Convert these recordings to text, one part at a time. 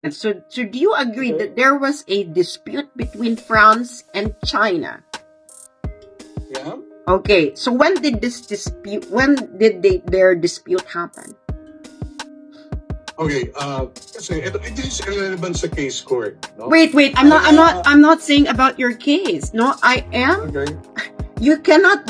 So do you agree that there was a dispute between France and China? Yeah. Okay, so when did their dispute happen? Okay, kasi it is irrelevant sa case court, no? Wait, I'm not saying about your case. No, I am. Okay. You cannot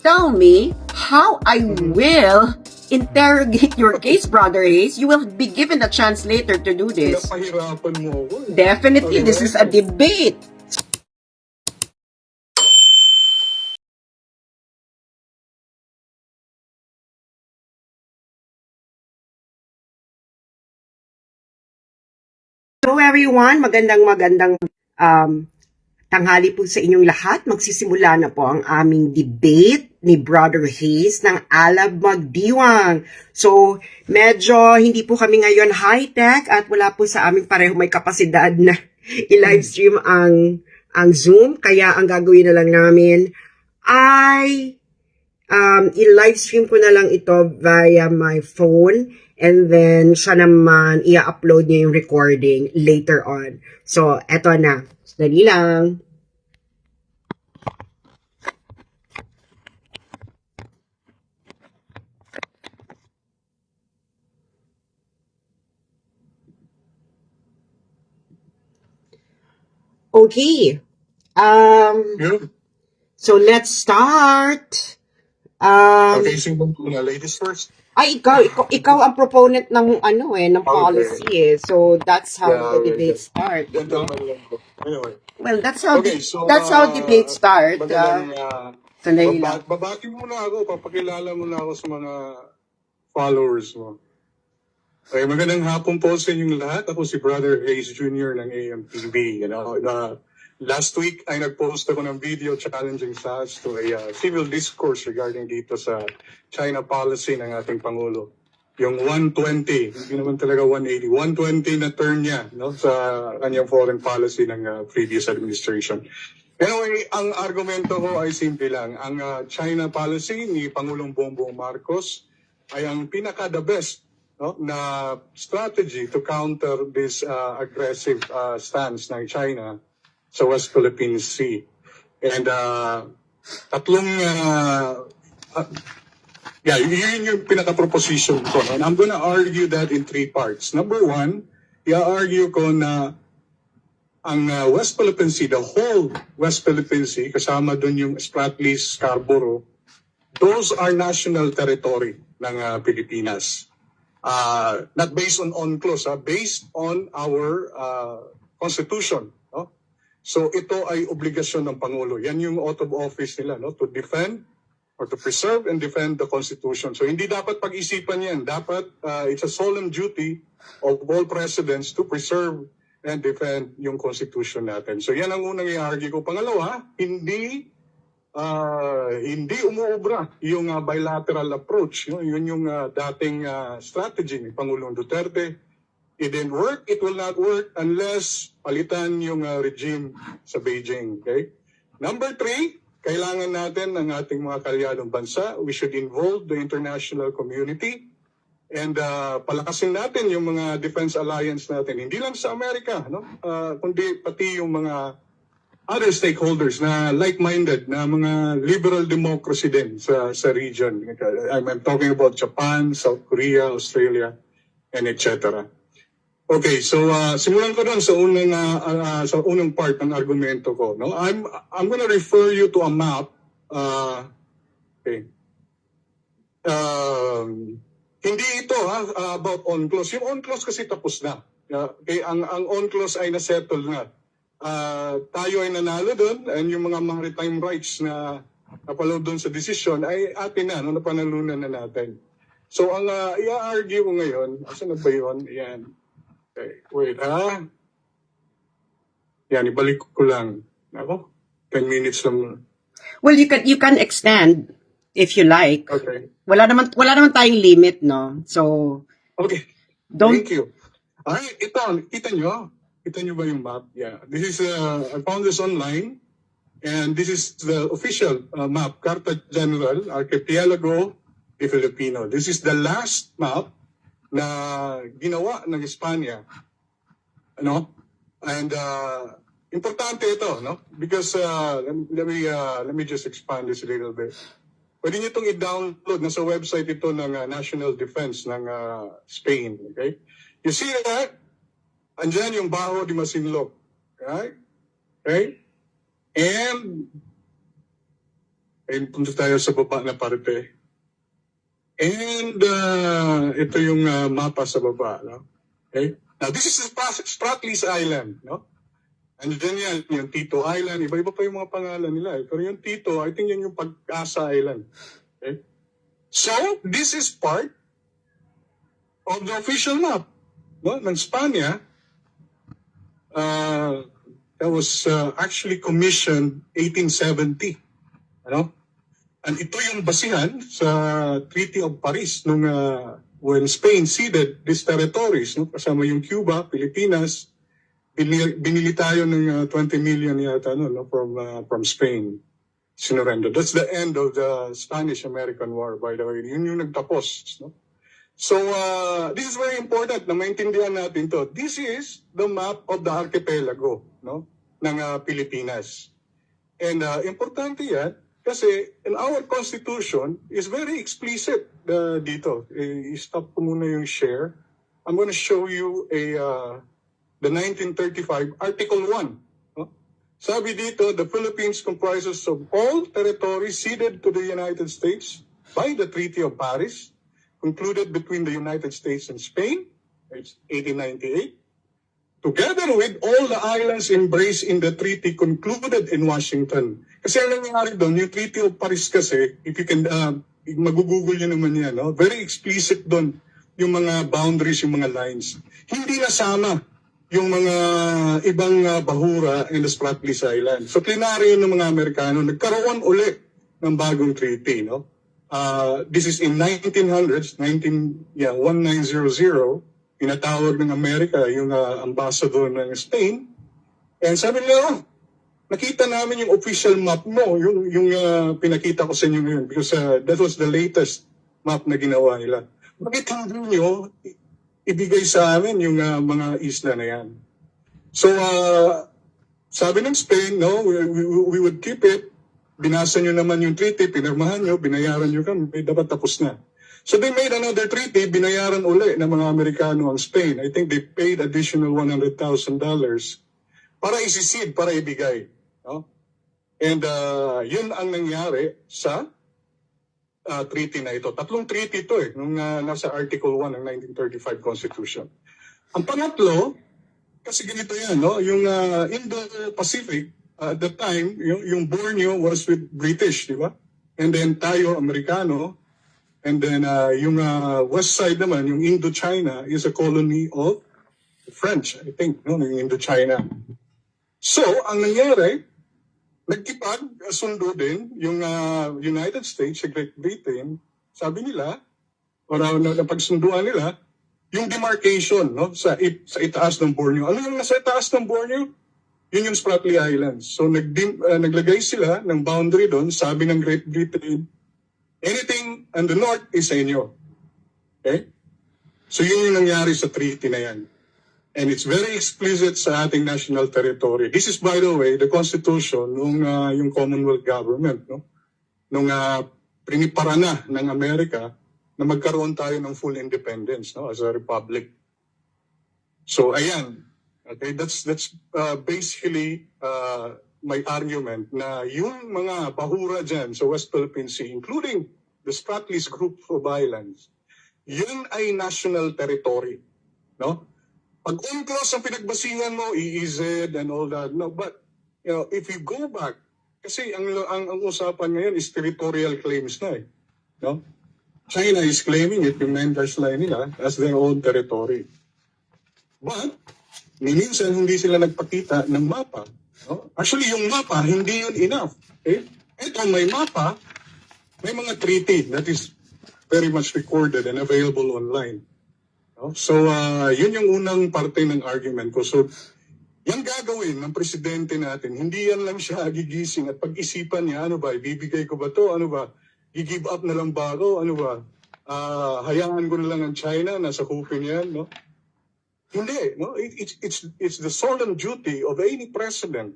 tell me how I will interrogate your case, Brother Hayes. You will be given a chance later to do this. Pinapahirapan mo ako. Definitely, this is a debate. Hello everyone, magandang tanghali po sa inyong lahat. Magsisimula na po ang aming debate ni Brother Hayes ng Alab Magdiwang. So, medyo hindi po kami ngayon high-tech at wala po sa aming pareho may kapasidad na i-livestream ang Zoom. Kaya ang gagawin na lang namin ay i-livestream ko na lang ito via my phone. And then, siya naman, i-upload niya yung recording later on. So, eto na. Dali lang. Okay. So, let's start. Okay, single na ladies first. Ay, ikaw ang proponent ng ng policy eh. So that's how the debate start. Anyway. Well, that's how debate start. Babati muna ako, papakilala muna ako sa mga followers mo. Okay, magandang hapon po sa inyong lahat. Ako si Brother Hayes Jr. ng AMTV. Last week ay nag-post ako ng video challenging SASS to a civil discourse regarding dito sa China policy ng ating Pangulo. Yung 120, hindi naman talaga 180, 120 na turn niya sa kanyang foreign policy ng previous administration. Anyway, ang argumento ko ay simple lang. Ang China policy ni Pangulong Bongbong Marcos ay ang pinaka-the best na strategy to counter this aggressive stance ng China sa West Philippine Sea. And yun yung pinaka-proposition ko. And I'm gonna argue that in 3 parts. Number 1, i-argue ko na ang West Philippine Sea, the whole West Philippine Sea, kasama dun yung Spratlys, Scarborough, those are national territory ng Pilipinas. Not based on UNCLOS, based on our Constitution. So ito ay obligasyon ng Pangulo. Yan yung oath of office nila, to defend or to preserve and defend the Constitution. So hindi dapat pag-isipan yan. Dapat it's a solemn duty of all presidents to preserve and defend yung Constitution natin. So yan ang unang i-argue ko. Pangalawa, hindi umuobra yung bilateral approach. Yun yung dating strategy ni Pangulong Duterte. It didn't work, it will not work unless palitan yung regime sa Beijing. Okay? Number 3, kailangan natin ng ating mga kalyadong bansa. We should involve the international community and palakasin natin yung mga defense alliance natin. Hindi lang sa Amerika, kundi pati yung mga other stakeholders na like-minded, na mga liberal democracy din sa region. I'm talking about Japan, South Korea, Australia, and etc. Okay, so simulan ko doon sa unang part ng argumento ko. I'm gonna refer you to a map. Okay. Hindi ito about UNCLOS. Yung UNCLOS kasi tapos na. Okay, ang UNCLOS ay na-settle na. Tayo ay nanalo doon, and yung mga maritime rights na napalo doon sa decision ay atin na, napanalunan na natin. So ang i-argue ko ngayon, asan na ba yun? Yan. Okay, wait, Yan, ibalik ko lang. Ako, 10 minutes lang. Well, you can extend if you like. Okay. Wala naman tayong limit, no? So, okay. Thank you. Alright, ito, kita nyo ba yung map? Yeah. This is, I found this online, and this is the official map, Carta General, Archipelago de Filipino. This is the last map na ginawa ng Espanya no? And importante ito, no? Because let me just expand this a little bit. Pwede niyo itong i-download. Nasa website ito ng National Defense ng Spain. Okay? You see that? Andyan yung Baho de Masinloc. Right? Okay? And punta tayo sa baba na parte. And ito yung mapa sa baba. No? Okay? Now, this is Spratlys Island. No? And then yan, yung Tito Island, iba-iba pa yung mga pangalan nila. Pero yung Tito, I think yan yung Pag-asa Island. Okay? So, this is part of the official map, no, ng Spanya. That was actually commissioned 1870. Ano? And ito yung basihan sa Treaty of Paris nung when Spain ceded these territories, no? Kasama yung Cuba, Pilipinas. Binili tayo ng 20 million yata no, from Spain. Sinurrender. That's the end of the Spanish-American War, by the way. Yun yung nagtapos. No? So, this is very important na maintindihan natin to. This is the map of the archipelago, no, ng Pilipinas. And importante yan kasi in our Constitution is very explicit dito. I-stop ko muna yung share. I'm going to show you the 1935 Article 1. No? Sabi dito, the Philippines comprises of all territories ceded to the United States by the Treaty of Paris, concluded between the United States and Spain, it's 1898, together with all the islands embraced in the treaty concluded in Washington. Kasi ang nangyari doon, yung Treaty of Paris kasi, if you can, magugugol nyo naman yan, no? Very explicit doon yung mga boundaries, yung mga lines. Hindi nasama yung mga ibang bahura in the Spratlys Island. So, plenaryo ng mga Amerikano, nagkaroon ulit ng bagong treaty, no? This is in 1900s, 1900, pinatawag ng Amerika yung ambassador ng Spain. And sabi nila, nakita namin yung official map mo, yung pinakita ko sa inyo ngayon because that was the latest map na ginawa nila. Bakit hindi nyo ibigay sa amin yung mga isla na yan? So, sabi ng Spain, no, we would keep it. Binasa nyo naman yung treaty, pinirmahan nyo, binayaran nyo kami, dapat tapos na. So they made another treaty, binayaran uli ng mga Amerikano ang Spain. I think they paid additional $100,000 para isisid, para ibigay. No? And yun ang nangyari sa treaty na ito. Tatlong treaty ito nung nasa Article 1 ng 1935 Constitution. Ang pangatlo, kasi ganito yan, no? Yung Indo-Pacific, at the time, yung Borneo was with British, di ba? And then tayo, Amerikano. And then yung west side naman, yung Indochina, is a colony of the French, I think, no? Yung Indochina. So, ang nangyari, nagkipag-sundo din yung United States, Great Britain, sabi nila, o napagsunduan nila, yung demarcation, no? Sa itaas ng Borneo. Ano yung nasa itaas ng Borneo? Yun yung Spratly Islands. So naglagay sila ng boundary doon, sabi ng Great Britain, anything on the north is sa inyo. Okay? So yun yung nangyari sa treaty na yan. And it's very explicit sa ating national territory. This is, by the way, the Constitution nung yung Commonwealth Government, no? Nung pinipara na ng Amerika na magkaroon tayo ng full independence, no? As a republic. So ayan. Okay, that's basically my argument na yung mga bahura dyan sa West Philippine Sea, including the Spratlys Group of Islands, yun ay national territory. No? Pag UNCLOS ang pinagbasihan mo, EEZ and all that, no, but you know, if you go back, kasi ang usapan ngayon is territorial claims na no? China is claiming it, yung 9 line nila, as their own territory. But minsan hindi sila nagpakita ng mapa. No? Actually, yung mapa, hindi yun enough. Okay? Ito, may mapa, may mga treaty that is very much recorded and available online. No? So, yun yung unang parte ng argument ko. So, yung gagawin ng presidente natin, hindi yan lang siya gigising at pag-isipan niya, ano ba, ibibigay ko ba to? Ano ba, i-give up na lang ba ako? Ano ba, hayaan ko na lang ang China, nasa kupin yan, no? Hindi, no? It's the solemn duty of any president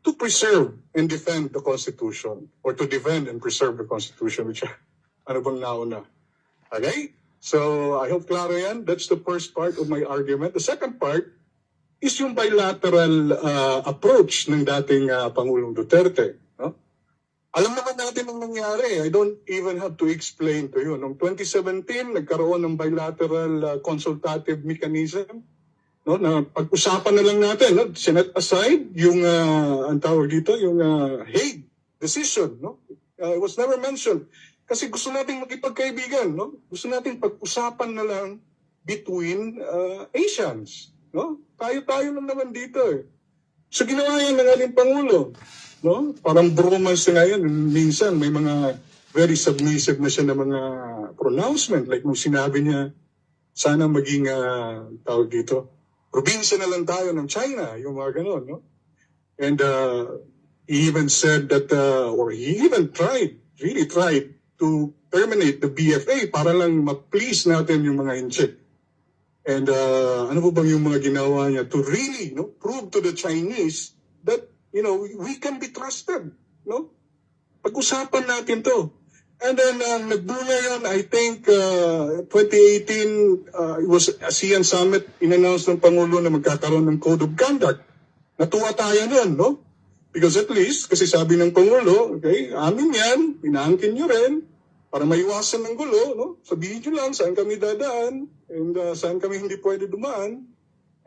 to preserve and defend the Constitution, or to defend and preserve the Constitution, which ano bang nauna. Okay? So, I hope klaro yan. That's the first part of my argument. The second part is yung bilateral approach ng dating Pangulong Duterte. No? Alam naman natin ang nangyari. I don't even have to explain to you. Noong 2017, nagkaroon ng bilateral consultative mechanism. No, na pag-usapan na lang natin, no? Set aside yung ang tawag dito, yung Hague decision, no? It was never mentioned kasi gusto nating makipagkaibigan, no? Gusto nating pag-usapan na lang between Asians, no? Tayo lang naman dito eh. So ginawa yan ng ating Pangulo, no? Parang bromance na ngayon, minsan may mga very submissive na siya ng mga pronouncement, like nung sinabi niya, sana maging tawag dito, probinsya na lang tayo ng China, yung mga ganon, no? And he even said that, or he even really tried to terminate the BFA para lang ma-please natin yung mga Inche. And ano po bang yung mga ginawa niya to really, no, prove to the Chinese that, you know, we can be trusted, no? Pag-usapan natin to. And then, nagbunga yun, I think, 2018, it was ASEAN Summit, in-announce ng Pangulo na magkakaroon ng Code of Conduct. Natuwa tayo nun, no? Because at least, kasi sabi ng Pangulo, okay, amin yan, inaangkin nyo rin, para maiwasan ng gulo, no? Sabihin nyo lang saan kami dadaan, and saan kami hindi pwede dumaan,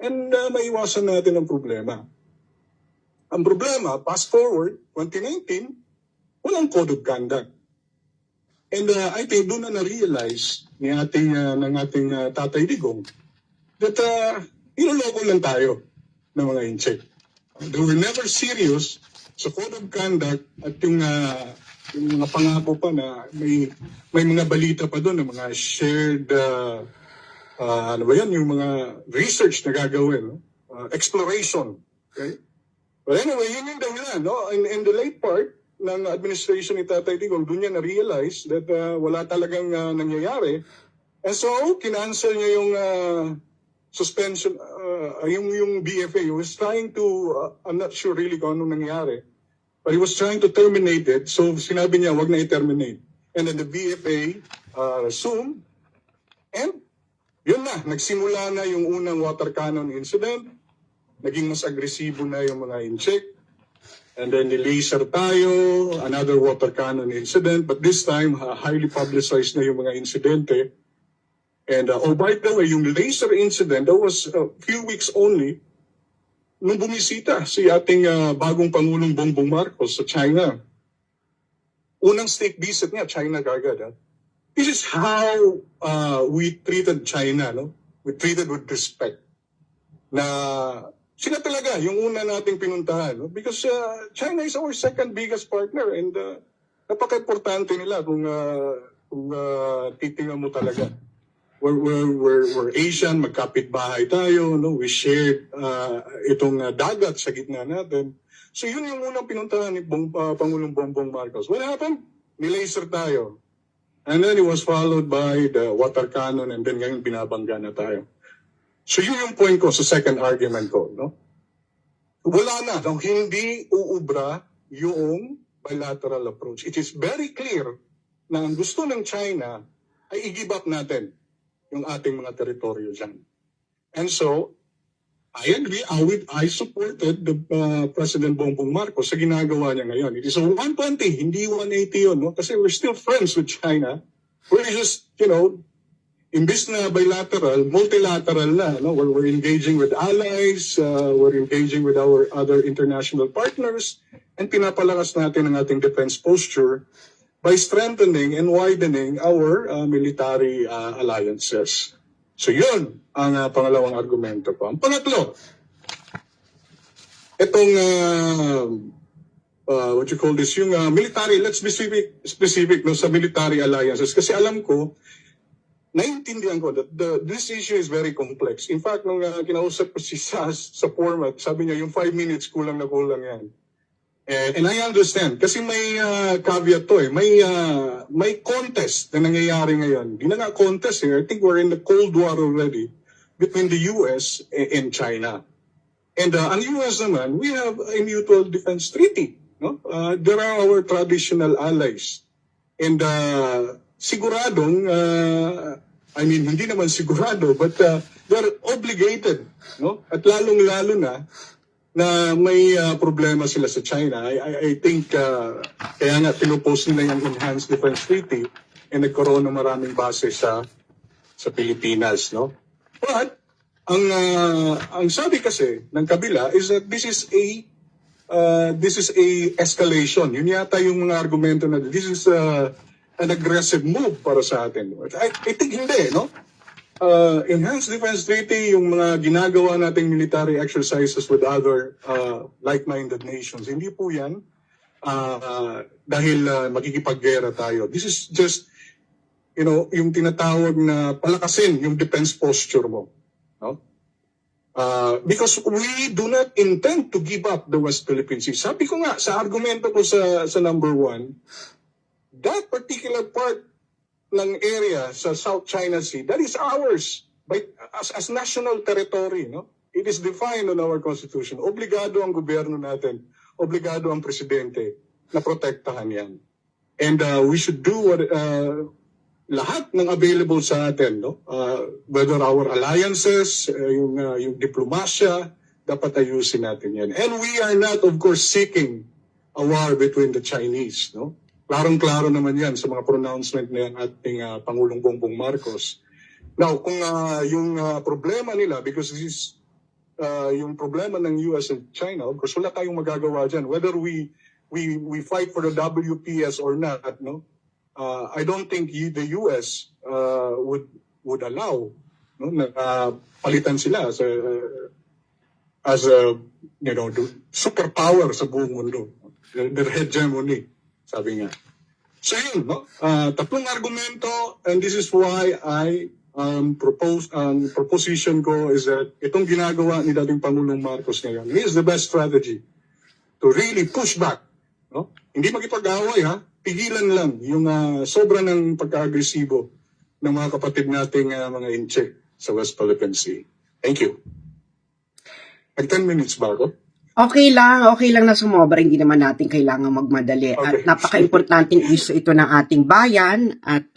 and maiwasan natin ang problema. Ang problema, fast forward, 2019, walang Code of Conduct. And I think doon na na-realize ng ating Tatay Digong that inuloko lang tayo ng mga Inche. They were never serious sa Code of Conduct at yung mga pangako pa na may mga balita pa doon, ng mga shared, ano ba yan, yung mga research na gagawin, no? Exploration. Okay? But anyway, yun yung dahilan. No? In the late part, ng administration ni Tatay Digong, doon niya na-realize that wala talagang nangyayari. And so, kinancel niya yung suspension, yung BFA. He was trying to, I'm not sure really kung anong nangyari, but he was trying to terminate it. So, sinabi niya, wag na i-terminate. And then the BFA resumed. And, yun na, nagsimula na yung unang water cannon incident. Naging mas agresibo na yung mga incheck. And then ni-laser tayo, another water cannon incident, but this time, highly publicized na yung mga insidente. And, oh, by the way, yung laser incident, that was a few weeks only, nung bumisita si ating bagong Pangulong Bongbong Marcos sa China. Unang state visit niya, China kagad. Ha? This is how we treated China, no? We treated with respect. Na sila talaga, yung una nating pinuntahan. No? Because China is our second biggest partner and napaka-importante nila kung titingnan mo talaga. We're Asian, magkapit-bahay tayo, no? We shared itong dagat sa gitna natin. So yun yung unang pinuntahan ni Pangulong Bongbong Marcos. What happened? Nilaser tayo. And then it was followed by the water cannon and then ngayon binabangga na tayo. So yun yung point ko sa second argument ko, no? Wala na, no? Hindi uubra yung bilateral approach. It is very clear na ang gusto ng China ay i-give up natin yung ating mga teritoryo dyan. And so, I agree, I supported the President Bongbong Marcos sa ginagawa niya ngayon. It is a 120, hindi 180 yun, no? Kasi we're still friends with China. We're just, you know, imbis na bilateral, multilateral na. No? We're engaging with allies, we're engaging with our other international partners, and pinapalakas natin ang ating defense posture by strengthening and widening our military alliances. So yun ang pangalawang argumento ko. Ang pangatlo, itong, what you call this, yung military, let's be specific no, sa military alliances. Kasi alam ko, naintindihan ko that this issue is very complex. In fact, nung kinausap ko si SASS sa format, sabi niya, yung 5 minutes kulang na kulang yan. And I understand, kasi may caveat to eh. May contest na nangyayari ngayon. Hindi na nga contest eh. I think we're in the Cold War already between the US and China. And ang US naman, we have a mutual defense treaty. No? There are our traditional allies. And siguradong, hindi naman sigurado, but they're obligated. No? At lalong-lalo na may problema sila sa China. I think kaya nga pinupost nila yung Enhanced Defense Treaty and nagkaroon ng maraming base sa Pilipinas, no? But ang sabi kasi ng kabila is that this is a escalation. Yun yata yung mga argumento na this is an aggressive move para sa atin. I think hindi, no? Enhanced Defense Treaty, yung mga ginagawa nating military exercises with other like-minded nations, hindi po yan dahil magkikipaggera tayo. This is just, yung tinatawag na palakasin yung defense posture mo. No? Because we do not intend to give up the West Philippine Sea. Sabi ko nga, sa argumento ko sa number 1, that particular part ng area sa South China Sea, that is ours as national territory. No? It is defined on our Constitution. Obligado ang gobyerno natin, obligado ang presidente na protektahan yan. And we should do lahat ng available sa atin, no? Whether our alliances, yung diplomasya, dapat ayusin natin yan. And we are not, of course, seeking a war between the Chinese, no? Klarong-klaro naman yan sa mga pronouncement ng ating Pangulong Bongbong Marcos. Now, kung yung problema nila, because this is yung problema ng US and China, of course, wala tayong magagawa dyan. Whether we fight for the WPS or not, no? I don't think the US would allow, no, na palitan sila as a superpower sa buong mundo. Their hegemony, sabi nga. So yun, no? Tatlong argumento, and this is why I proposition ko is that itong ginagawa ni dating Pangulong Marcos ngayon is the best strategy to really push back. No? Hindi makipag-away, ha? Pigilan lang yung sobra ng pagka-agresibo ng mga kapatid nating mga inche sa West Philippine Sea. Thank you. At 10 minutes ba ako? Okay lang na sumobra, hindi naman natin kailangan magmadali. Okay. At napaka-importanting issue ito ng ating bayan at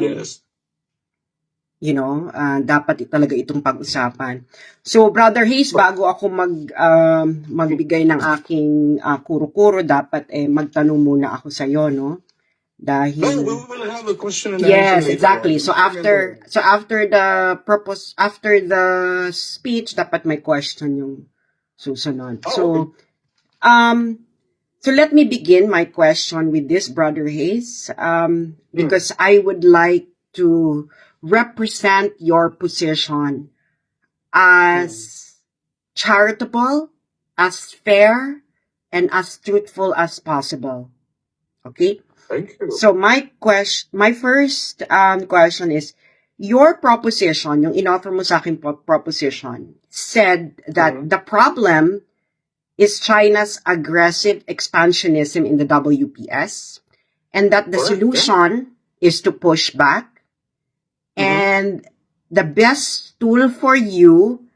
Yes. Dapat talaga itong pag-usapan. So, Brother Hayes, bago ako magbigay ng aking kuro-kuro, dapat magtanong muna ako sa iyo, no? Dahil No, we will have a question and yes, answer later exactly. on. After the speech, dapat may question yung susunod. Oh, So let me begin my question with this, Brother Hayes, because I would like to represent your position as charitable, as fair, and as truthful as possible. Okay? Thank you. So my first question is, your proposition, yung in-offer mo sa akin proposition, said that the problem is China's aggressive expansionism in the WPS, and that the Correct, solution is to push back. And the best tool for you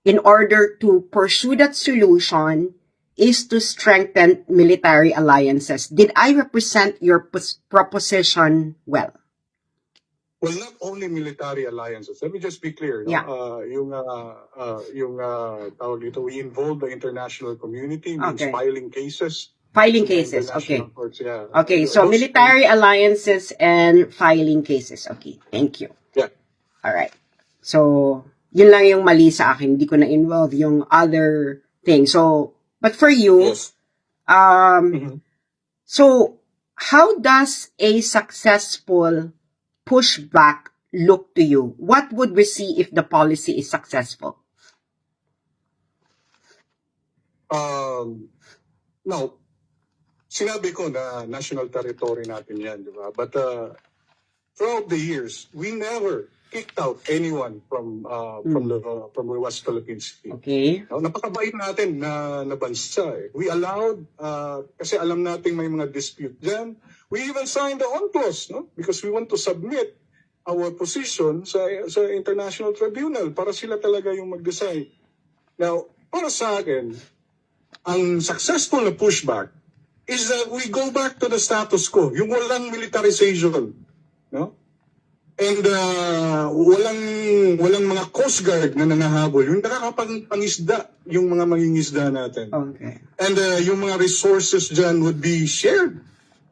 in order to pursue that solution is to strengthen military alliances. Did I represent your proposition well? Well, not only military alliances. Let me just be clear. No? Yeah. Tawag dito, we involve the international community, means Okay. filing cases. Filing to the cases, okay. international courts, yeah. Okay, so Those- military alliances and filing cases. Okay, thank you. Yeah. Alright. So, yun lang yung mali sa akin. Hindi ko na-involve yung other thing. So, but for you, Yes. so, how does a successful pushback look to you? What would we see if the policy is successful? Now, sinabi ko na national territory natin yan, di ba? But throughout the years, we never kicked out anyone from the West Philippine Sea. Okay. No, napakabait natin na bansa eh. We allowed, kasi alam natin may mga dispute dyan. We even signed the UNCLOS, no? Because we want to submit our position sa International Tribunal para sila talaga yung mag-decide. Now, para sa akin, ang successful na pushback is that we go back to the status quo, yung walang militarization, no? And walang mga Coast Guard na nangahabol, yung nakakapangisda yung mga mangingisda natin. Okay. And yung mga resources dyan would be shared.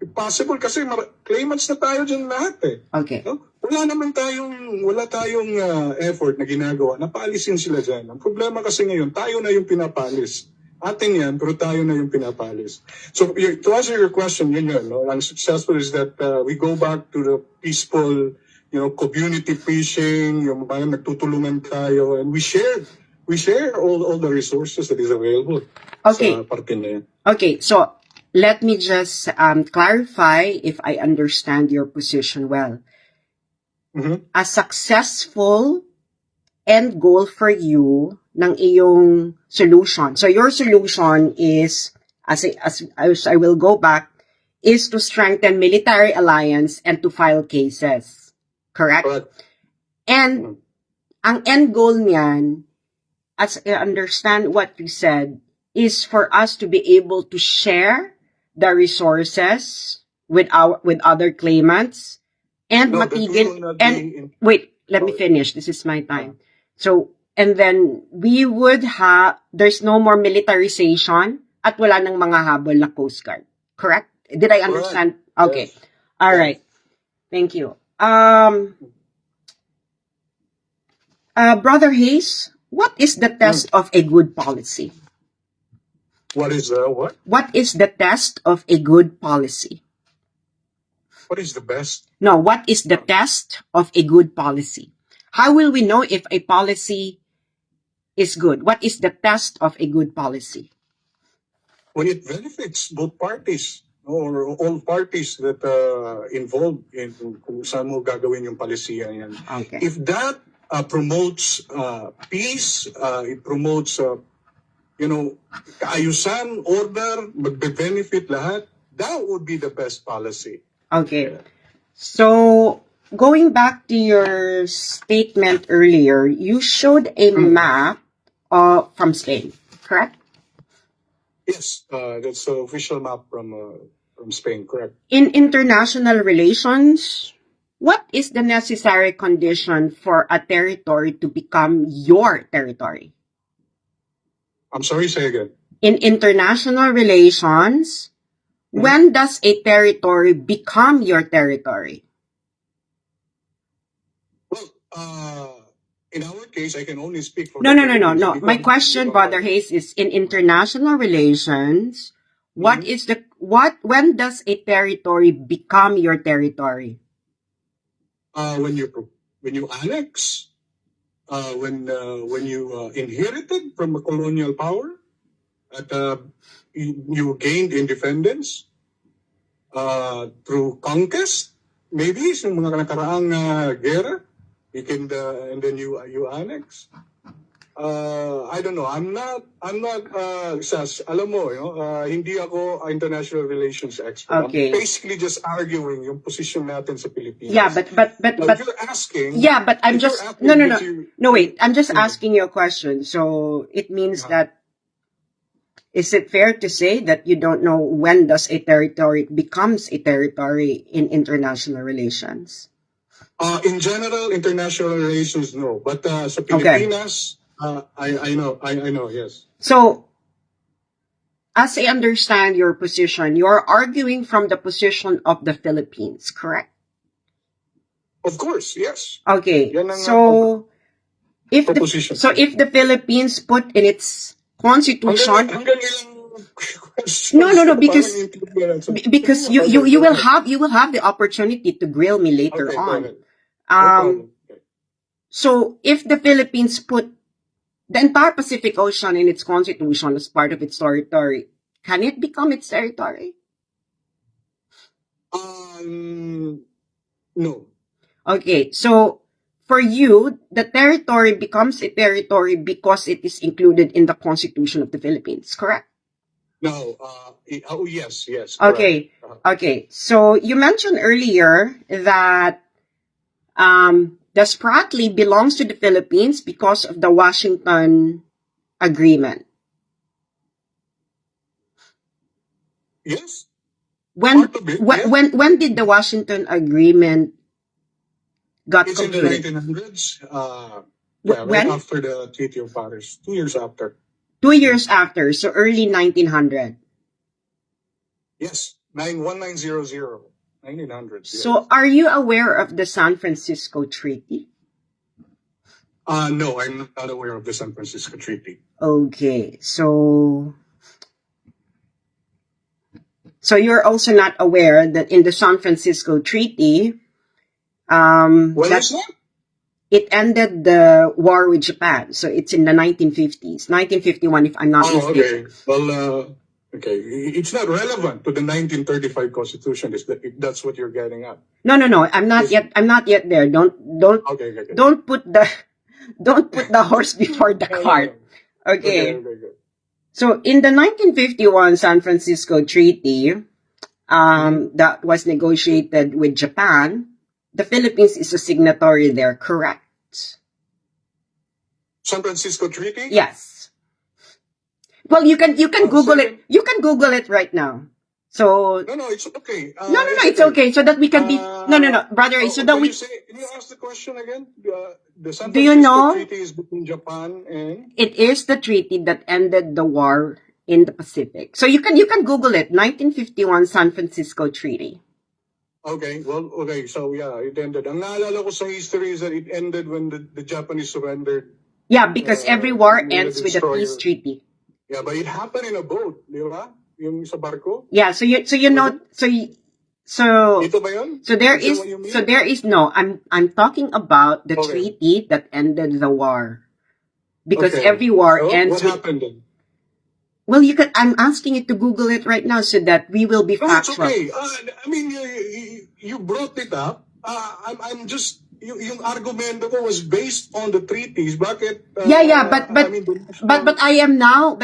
If possible, kasi claimants na tayo dyan lahat eh. Okay. No? Wala tayong effort na ginagawa na paalisin sila dyan. Ang problema kasi ngayon, tayo na yung pinapalis. Atin yan, pero tayo na yung pinapalis. So, to answer your question, yun, no? Ang successful is that we go back to the peaceful, community fishing, yung mga nagtutulungan tayo, and we share all the resources that is available Okay. sa parte na yan. Okay, so let me just clarify if I understand your position well. Mhm. A successful end goal for you ng iyong solution. So your solution is, as I will go back, is to strengthen military alliance and to file cases. Correct? Correct. And ang end goal niyan, as I understand what you said, is for us to be able to share the resources with other claimants and No, that matigil will not and be in- wait, let me finish. This is my time. So, and then we would have, there's no more militarization at wala nang mga habol na Coast Guard. Correct? Did I understand? Correct. Okay. Yes. All Yes. right. Thank you. Brother Hayes, what is the test of a good policy? What is what? What is the test of a good policy? What is the best? No, what is the test of a good policy? How will we know if a policy is good? What is the test of a good policy? When it benefits both parties or all parties that involved in kung saan mo gagawin yung palisiya yan. Okay. If that promotes peace, it promotes kaayusan, order, magbe-benefit lahat, that would be the best policy. Okay. So, going back to your statement earlier, you showed a map from Spain, correct? Yes, that's the official map from Spain, correct. In international relations, what is the necessary condition for a territory to become your territory? I'm sorry, say again. In international relations, when does a territory become your territory? Well, in our case, I can only speak for No. the Philippines My because- question, Brother Hayes, is in international relations, when does a territory become your territory? When you annex, when you inherited from a colonial power, at you gained independence through conquest, maybe sa mga nakaraang gera, you can and then you annex. I don't know. I'm not SAS, alam mo, hindi ako international relations expert. Okay. I'm basically just arguing yung position natin sa Pilipinas. Yeah, but Now, if you're asking, yeah, but I'm if just you're asking no wait. I'm just asking you a question. So it means that, is it fair to say that you don't know when does a territory becomes a territory in international relations? In general, international relations, no. But sa Pilipinas, I know, yes. So, as I understand your position, you're arguing from the position of the Philippines, correct? Of course, yes. Okay. Yan ang, So, if proposition. if the Philippines put in its constitution, Hanggang ilang questions. No, because Parang intindihan natin. because you will have the opportunity to grill me later Okay, go on. ahead. No problem. Okay. So if the Philippines put the entire Pacific Ocean in its constitution as part of its territory, can it become its territory? No. Okay, so for you, the territory becomes a territory because it is included in the Constitution of the Philippines, correct? No. Yes. Correct. Okay. Okay. So you mentioned earlier that The Spratly belongs to the Philippines because of the Washington Agreement. Yes, When part of it, when yeah. when did the Washington Agreement got It's in the concluded? 1900s. Yeah, right When? after the Treaty of Paris. 2 years after. 2 years after, so early 1900. Yes, 1900. 1900s, So yes. are you aware of the San Francisco Treaty? No, I'm not aware of the San Francisco Treaty. Okay, so you're also not aware that in the San Francisco Treaty, Well, that it's not. it ended the war with Japan. So it's in the 1950s, 1951, if I'm not Oh, mistaken. okay. Well, okay. It's not relevant to the 1935 Constitution. If that's what you're getting at. No. I'm not It's, yet. I'm not yet there. Don't okay. don't put the don't put the horse before the No. cart. Okay. Okay. So in the 1951 San Francisco Treaty, that was negotiated with Japan, the Philippines is a signatory there, correct? San Francisco Treaty? Yes. Well, you can Google Second, it. You can Google it right now. So no, it's okay. no, it's okay. So that we can be no, brother. So that Can we you ask the question again? The San do you Francisco know Treaty is between Japan and. it is the treaty that ended the war in the Pacific. So you can Google it. 1951 San Francisco Treaty. Okay, well, okay, so yeah, it ended. Ang naalala ko sa history is that it ended when the Japanese surrendered. Yeah, because every war Yung ends with a peace destroyer. treaty. Yeah, but it happened in a boat, di ba? Yung sa barko. Yeah, so you know Ito ba yun? so there Is that is what you mean? so there is no I'm talking about the Okay. treaty that ended the war. Because Okay. every war So, ends what with happened then? well, I'm asking you to Google it right now so that we will be No, it's factual. okay. I mean, you brought it up. I'm just, yung argumento ko was based on the treaties. Bakit? Yeah, but I mean,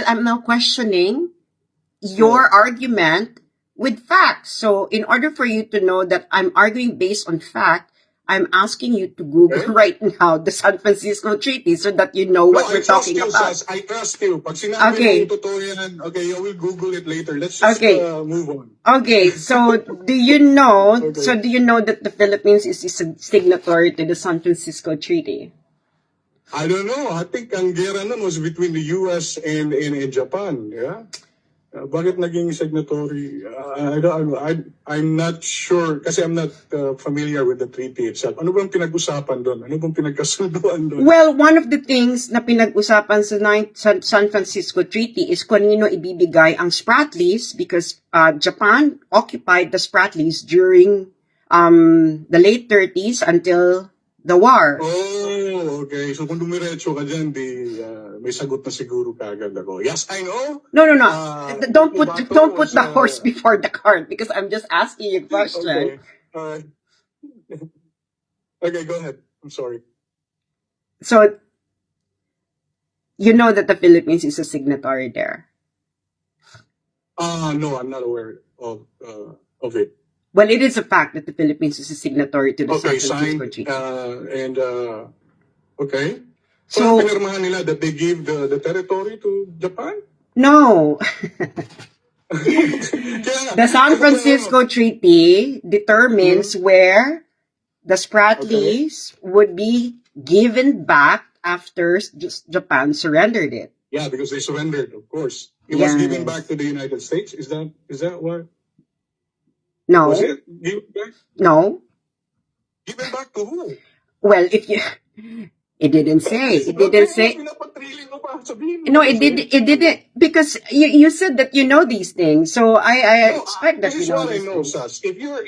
I'm now questioning your argument with facts. So in order for you to know that I'm arguing based on fact, I'm asking you to Google Okay. right now the San Francisco Treaty so that you know what No, we're talking you, about. Sas. I trust you. Pag sinabi Okay. mong totoo yan, okay, I will Google it later. Let's just Okay. move on. Okay, so do you know Okay. that the Philippines is a signatory to the San Francisco Treaty? I don't know. I think ang gera nun was between the US and Japan. Yeah. Bakit naging signatory? I'm not sure kasi I'm not familiar with the treaty itself. Ano bang pinag-usapan doon? Ano bang pinagkasunduan doon? Well, one of the things na pinag-usapan sa San Francisco Treaty is kung nino ibibigay ang Spratlys because Japan occupied the Spratlys during the late 30s until the war. Oh, okay. So kung dumiretso ka dyan, may sagot na siguro kagad ako. Yes, I know. No. Don't put was, the horse before the cart because I'm just asking you a question. Okay. Okay, go ahead. I'm sorry. So, you know that the Philippines is a signatory there. No, I'm not aware of it. Well, it is a fact that the Philippines is a signatory to the San Francisco signed, Treaty. Okay. So, pinirmahan nila that they give the territory to Japan? No. Kaya, The San Francisco Treaty determines where the Spratlys would be given back after Japan surrendered it. Yeah, because they surrendered, of course. It was given back to the United States. Is that what? No. Was it given back? No. Given back to who? Well, if you... It didn't say. It didn't say. No, it didn't. Because you said that you know these things. So I expect that you know these things. Sas. If you're,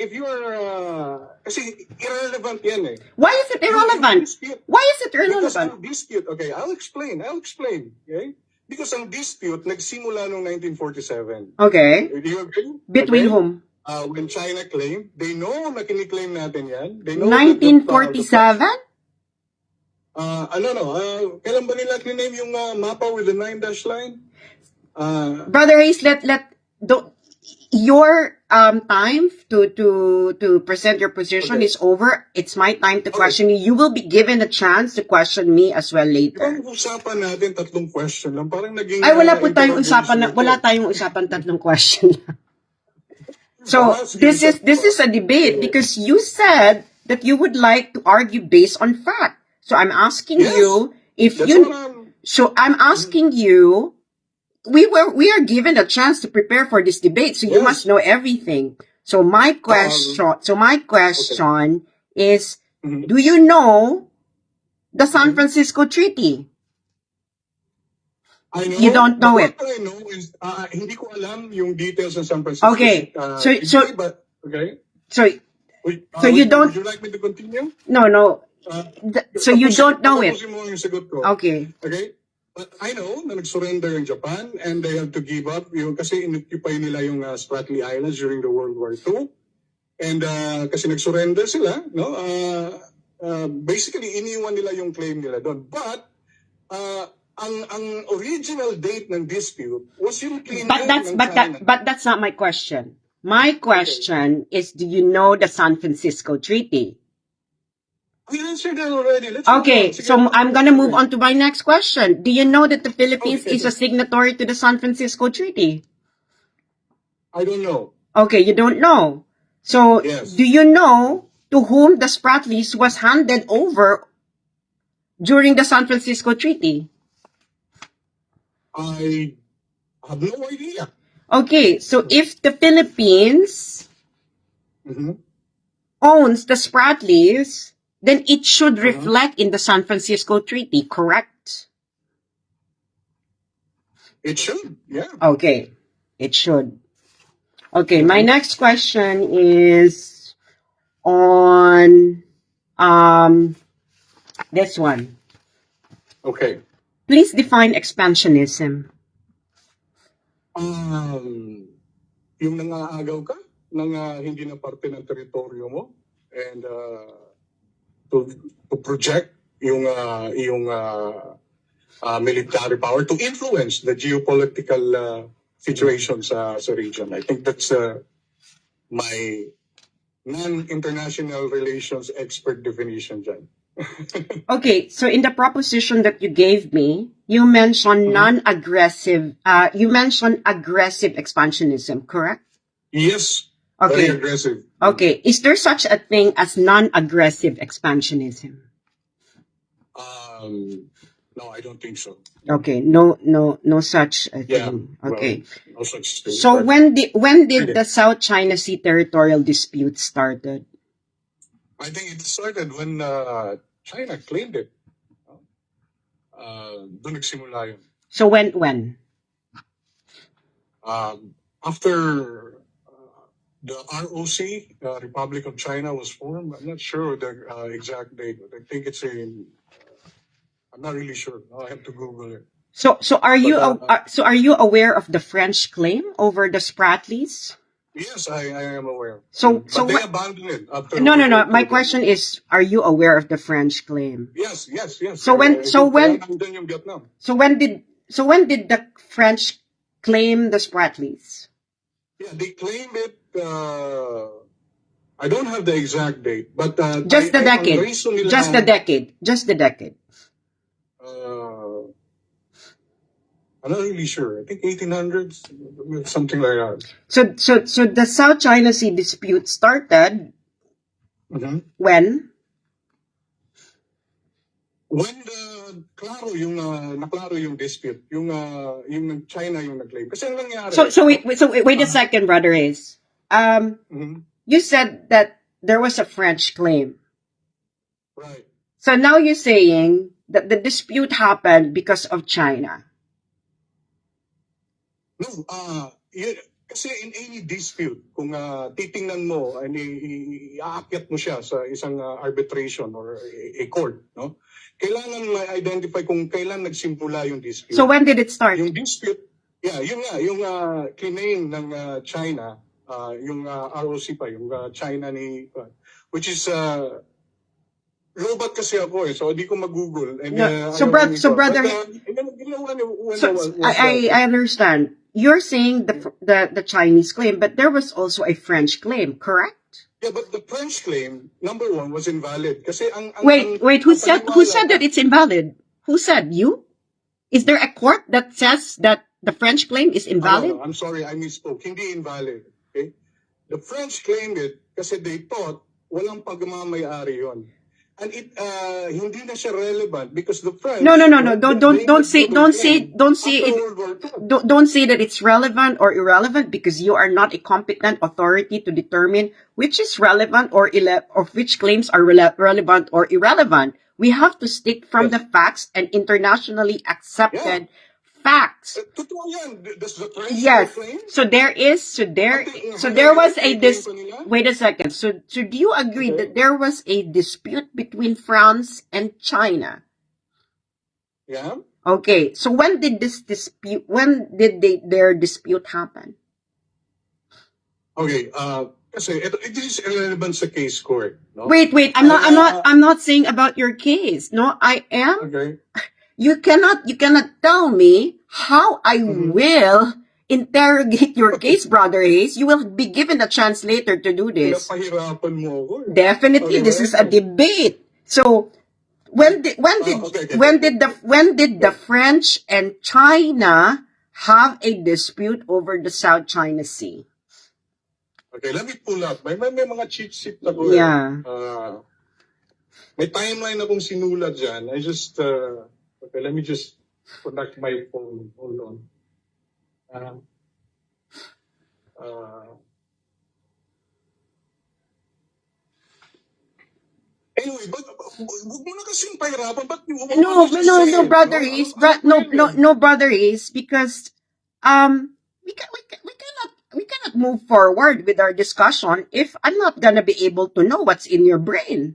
kasi irrelevant yan eh. Why is it irrelevant? Why is it Because irrelevant? ang dispute, okay, I'll explain. Okay? Because ang dispute nagsimula noong 1947. Okay. Do you agree? Between Okay? whom? When China claimed, they know na kiniklaim natin yan. They know 1947? kailan ba nila kiname yung mapa with the 9 dash line? Brother Hayes, your time to present your position Okay. is over. It's my time to Okay. question you. You will be given a chance to question me as well Di ba later. usapan natin tatlong question lang? Parang naging Ay, wala po tayong interrogation usapan wala ito. tayong usapan tatlong question. So Diba? Sige, this is a debate because you said that you would like to argue based on fact. So I'm asking Yes. you if That's you. what I'm... So I'm asking you. We are given a chance to prepare for this debate, so you Yes. must know everything. So my question. Is: Mhm. do you know the San Mhm. Francisco Treaty? I know, You don't know but it. what I know is, hindi ko alam yung details ng San Francisco. Okay. Treaty, but, okay. So you don't. Would you like me to continue? No. So you don't know it. Tapusin mo yung sagot ko. Okay. Okay? But I know na nag-surrender yung Japan and they have to give up yung kasi in-occupy nila yung Spratly Islands during the World War II. And kasi nag-surrender sila, no? Basically iniwan nila yung claim nila doon. But ang original date ng dispute was yung claim ng China. But that's not my question. My question is: do you know the San Francisco Treaty? I answered that already. Let's Okay, move on. so I'm gonna move on to my next question. Do you know that the Philippines Okay. is a signatory to the San Francisco Treaty? I don't know. Okay, you don't know. So, Yes. do you know to whom the Spratlys was handed over during the San Francisco Treaty? I have no idea. Okay, so if the Philippines Mhm. owns the Spratlys, then it should reflect in the San Francisco Treaty, correct? It should, yeah. Okay, it should. Okay, my next question is on this one. Okay. Please define expansionism. Yung nangaagaw ka ng hindi na parte ng teritoryo mo and to project yung military power to influence the geopolitical situation sa region. I think that's my non-international relations expert definition dyan. Okay, so in the proposition that you gave me, you mentioned non-aggressive, you mentioned aggressive expansionism, correct? Yes, Okay. very aggressive. Okay, is there such a thing as non-aggressive expansionism? No, I don't think so. Okay, no such a Yeah, thing. Okay. well, no such thing. So but when did the South China Sea territorial dispute started? I think it started when China claimed it. Doon nagsimula yun. So when? After the ROC, Republic of China, was formed, I'm not sure the exact date, but I think it's in. I'm not really sure. I have to Google it. So are you But, are you aware of the French claim over the Spratlys? Yes, I am aware. So But they abandoned it after. No. World War My II. question is: are you aware of the French claim? Yes. So when nandun yung Vietnam. so when did the French claim the Spratlys? Yeah, they claim it. I don't have the exact date, but Just the decade. ang reason nila Just the decade. I'm not really sure. I think 1800s, something like that. So the South China Sea dispute started when? When naklaro yung dispute, yung China yung nag-claim. Kasi ang nangyari. So wait a second, Brother Ace. You said that there was a French claim. Right. So now you're saying that the dispute happened because of China. No, kasi in any dispute, kung titingnan mo, iaakyat mo siya sa isang arbitration or a court, no? Kailangan ma-identify kung kailan nagsimula yung dispute. So when did it start? Yung dispute, yun nga, yung claim ng China, yung ROC pa, yung China ni, which is, robot kasi ako so di ko mag-Google. And, I understand. you're saying the Chinese claim, but there was also a French claim, correct? Yeah, but the French claim, number one, was invalid. Kasi Wait, who ang said paniwala that it's invalid? Who said? You? Is there a court that says that the French claim is no, invalid? I'm sorry, I misspoke. Hindi invalid. Okay? The French claimed it kasi they thought walang pagmamayari yon. And hindi na siya relevant because the French... No. Don't Don't say that it's relevant or irrelevant because you are not a competent authority to determine which is relevant or which claims are relevant or irrelevant. We have to stick from the facts and internationally accepted facts. Totoo yan. Does the French Yes. claim? So there was a wait a second. So do you agree that there was a dispute between France and China? Yeah. Okay. So when did their dispute happen? Okay, kasi it is irrelevant sa case court, no? Wait. I'm not saying about your case. No, I am. Okay. You cannot tell me how I will interrogate your case, Brother Hayes. You will be given a chance later to do this. Pinapahirapan mo ako. Definitely, Okay, this is a debate. So, when did the French and China have a dispute over the South China Sea? Okay, let me pull up. May mga cheat sheet ako. Yeah. May timeline akong sinulat dyan. Okay, let me just connect my phone. Hold on. Anyway, huwag mo na kasing pahirapan. Ba't No, Brother Hayes. No, Brother Hayes, because we cannot move forward with our discussion if I'm not gonna be able to know what's in your brain.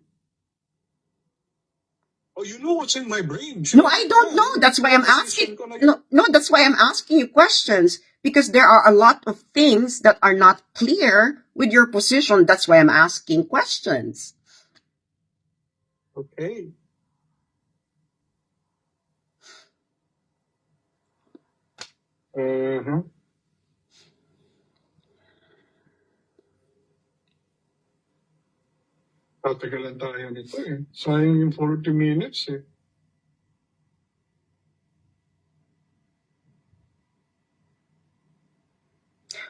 Oh, you know what's in my brain. No, I don't know. That's why I'm asking. No, that's why I'm asking you questions, because there are a lot of things that are not clear with your position. That's why I'm asking questions. Okay. Tatagalan tayo nito eh. Sayang yung 40 minutes eh.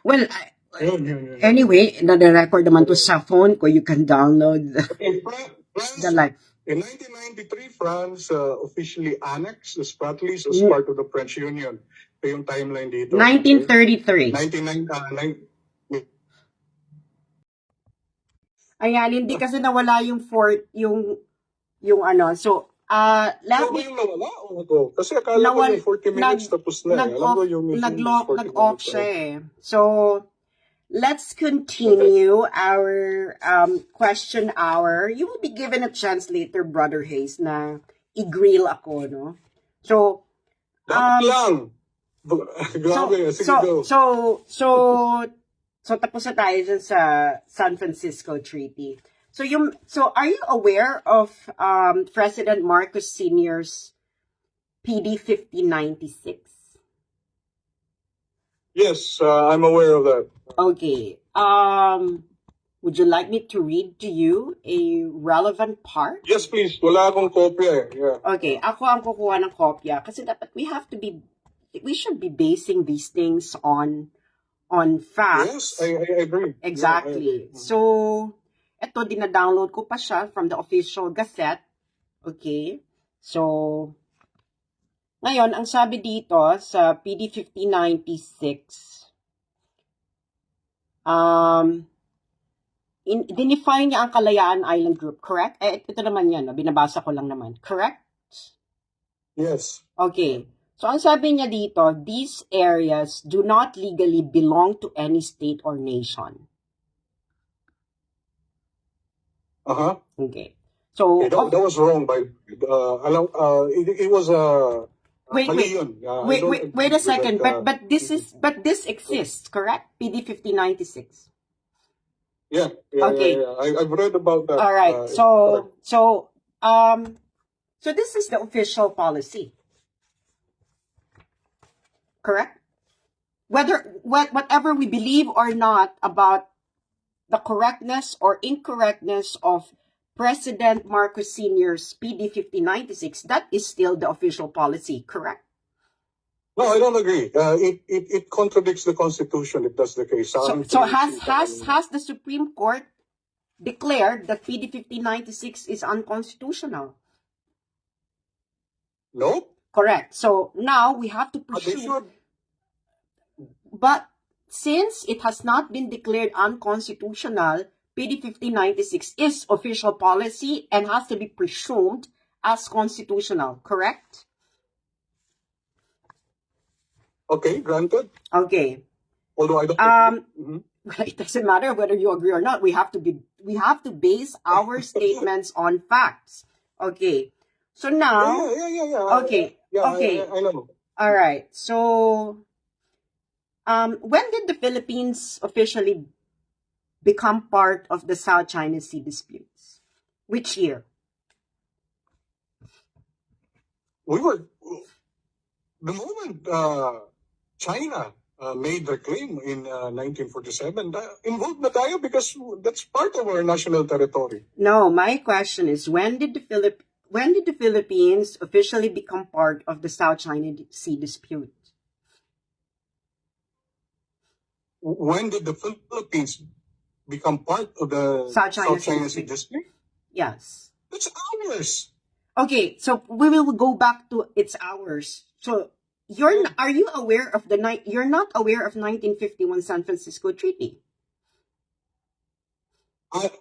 Well, Yun. anyway, na-record naman to sa phone ko. You can download Okay, the live. In 1993, France officially annexed the Spratleys as part of the French Union. Ito yung timeline dito. 1933. 1999. Ayan, hindi kasi nawala yung ano. So, let Ano ba me... yung nawala? O ito? Kasi akala ko yung 40 minutes tapos na. Alam ko yung nag-off siya eh. So, let's continue our question hour. You will be given a chance later, Brother Hayes, na i-grill ako, no? So, Dapat lang. Grabe, sige go. So tapos na tayo dyan sa San Francisco Treaty. So are you aware of President Marcos Sr.'s PD 1596? Yes, I'm aware of that. Okay. Would you like me to read to you a relevant part? Yes, please. Wala akong kopya eh. Yeah. Okay, ako ang kukuha ng kopya kasi dapat we should be basing these things on facts. Yes, I agree. Exactly. Yeah, So, ito, dina-download ko pa siya from the official Gazette. Okay? So, ngayon, ang sabi dito sa PD 1596, dinefine niya ang Kalayaan Island Group, correct? Ito naman yan, binabasa ko lang naman. Correct? Yes. Okay. So, ang sabi niya dito, these areas do not legally belong to any state or nation. Okay. So, okay, that was wrong. It was wait a second. But this exists, correct? PD 1596. Yeah. Okay. Yeah. I've read about that. All right. So this is the official policy. Correct? whatever we believe or not about the correctness or incorrectness of President Marcos Sr.'s PD 5096, that is still the official policy, correct? No, I don't agree. It contradicts the Constitution if that's the case. So has the Supreme Court declared that PD 5096 is unconstitutional? No. Correct. So now we have to But they pursue. should. But since it has not been declared unconstitutional, PD 5096 is official policy and has to be presumed as constitutional, correct? Okay, granted. Okay. Although I don't agree. Mhm. It doesn't matter whether you agree or not. We have to base our statements on facts. Okay. So now, Yeah. okay. Yeah, Okay. I know. All right. So, when did the Philippines officially become part of the South China Sea disputes? Which year? We were, the moment China made their claim in 1947, involved na tayo because that's part of our national territory. No, my question is, when did the Philippines officially become part of the South China Sea dispute? When did the Philippines become part of the South China Sea Sea dispute? Yes. That's ours. Okay, so we will go back to it's ours. So are you aware of you're not aware of 1951 San Francisco Treaty?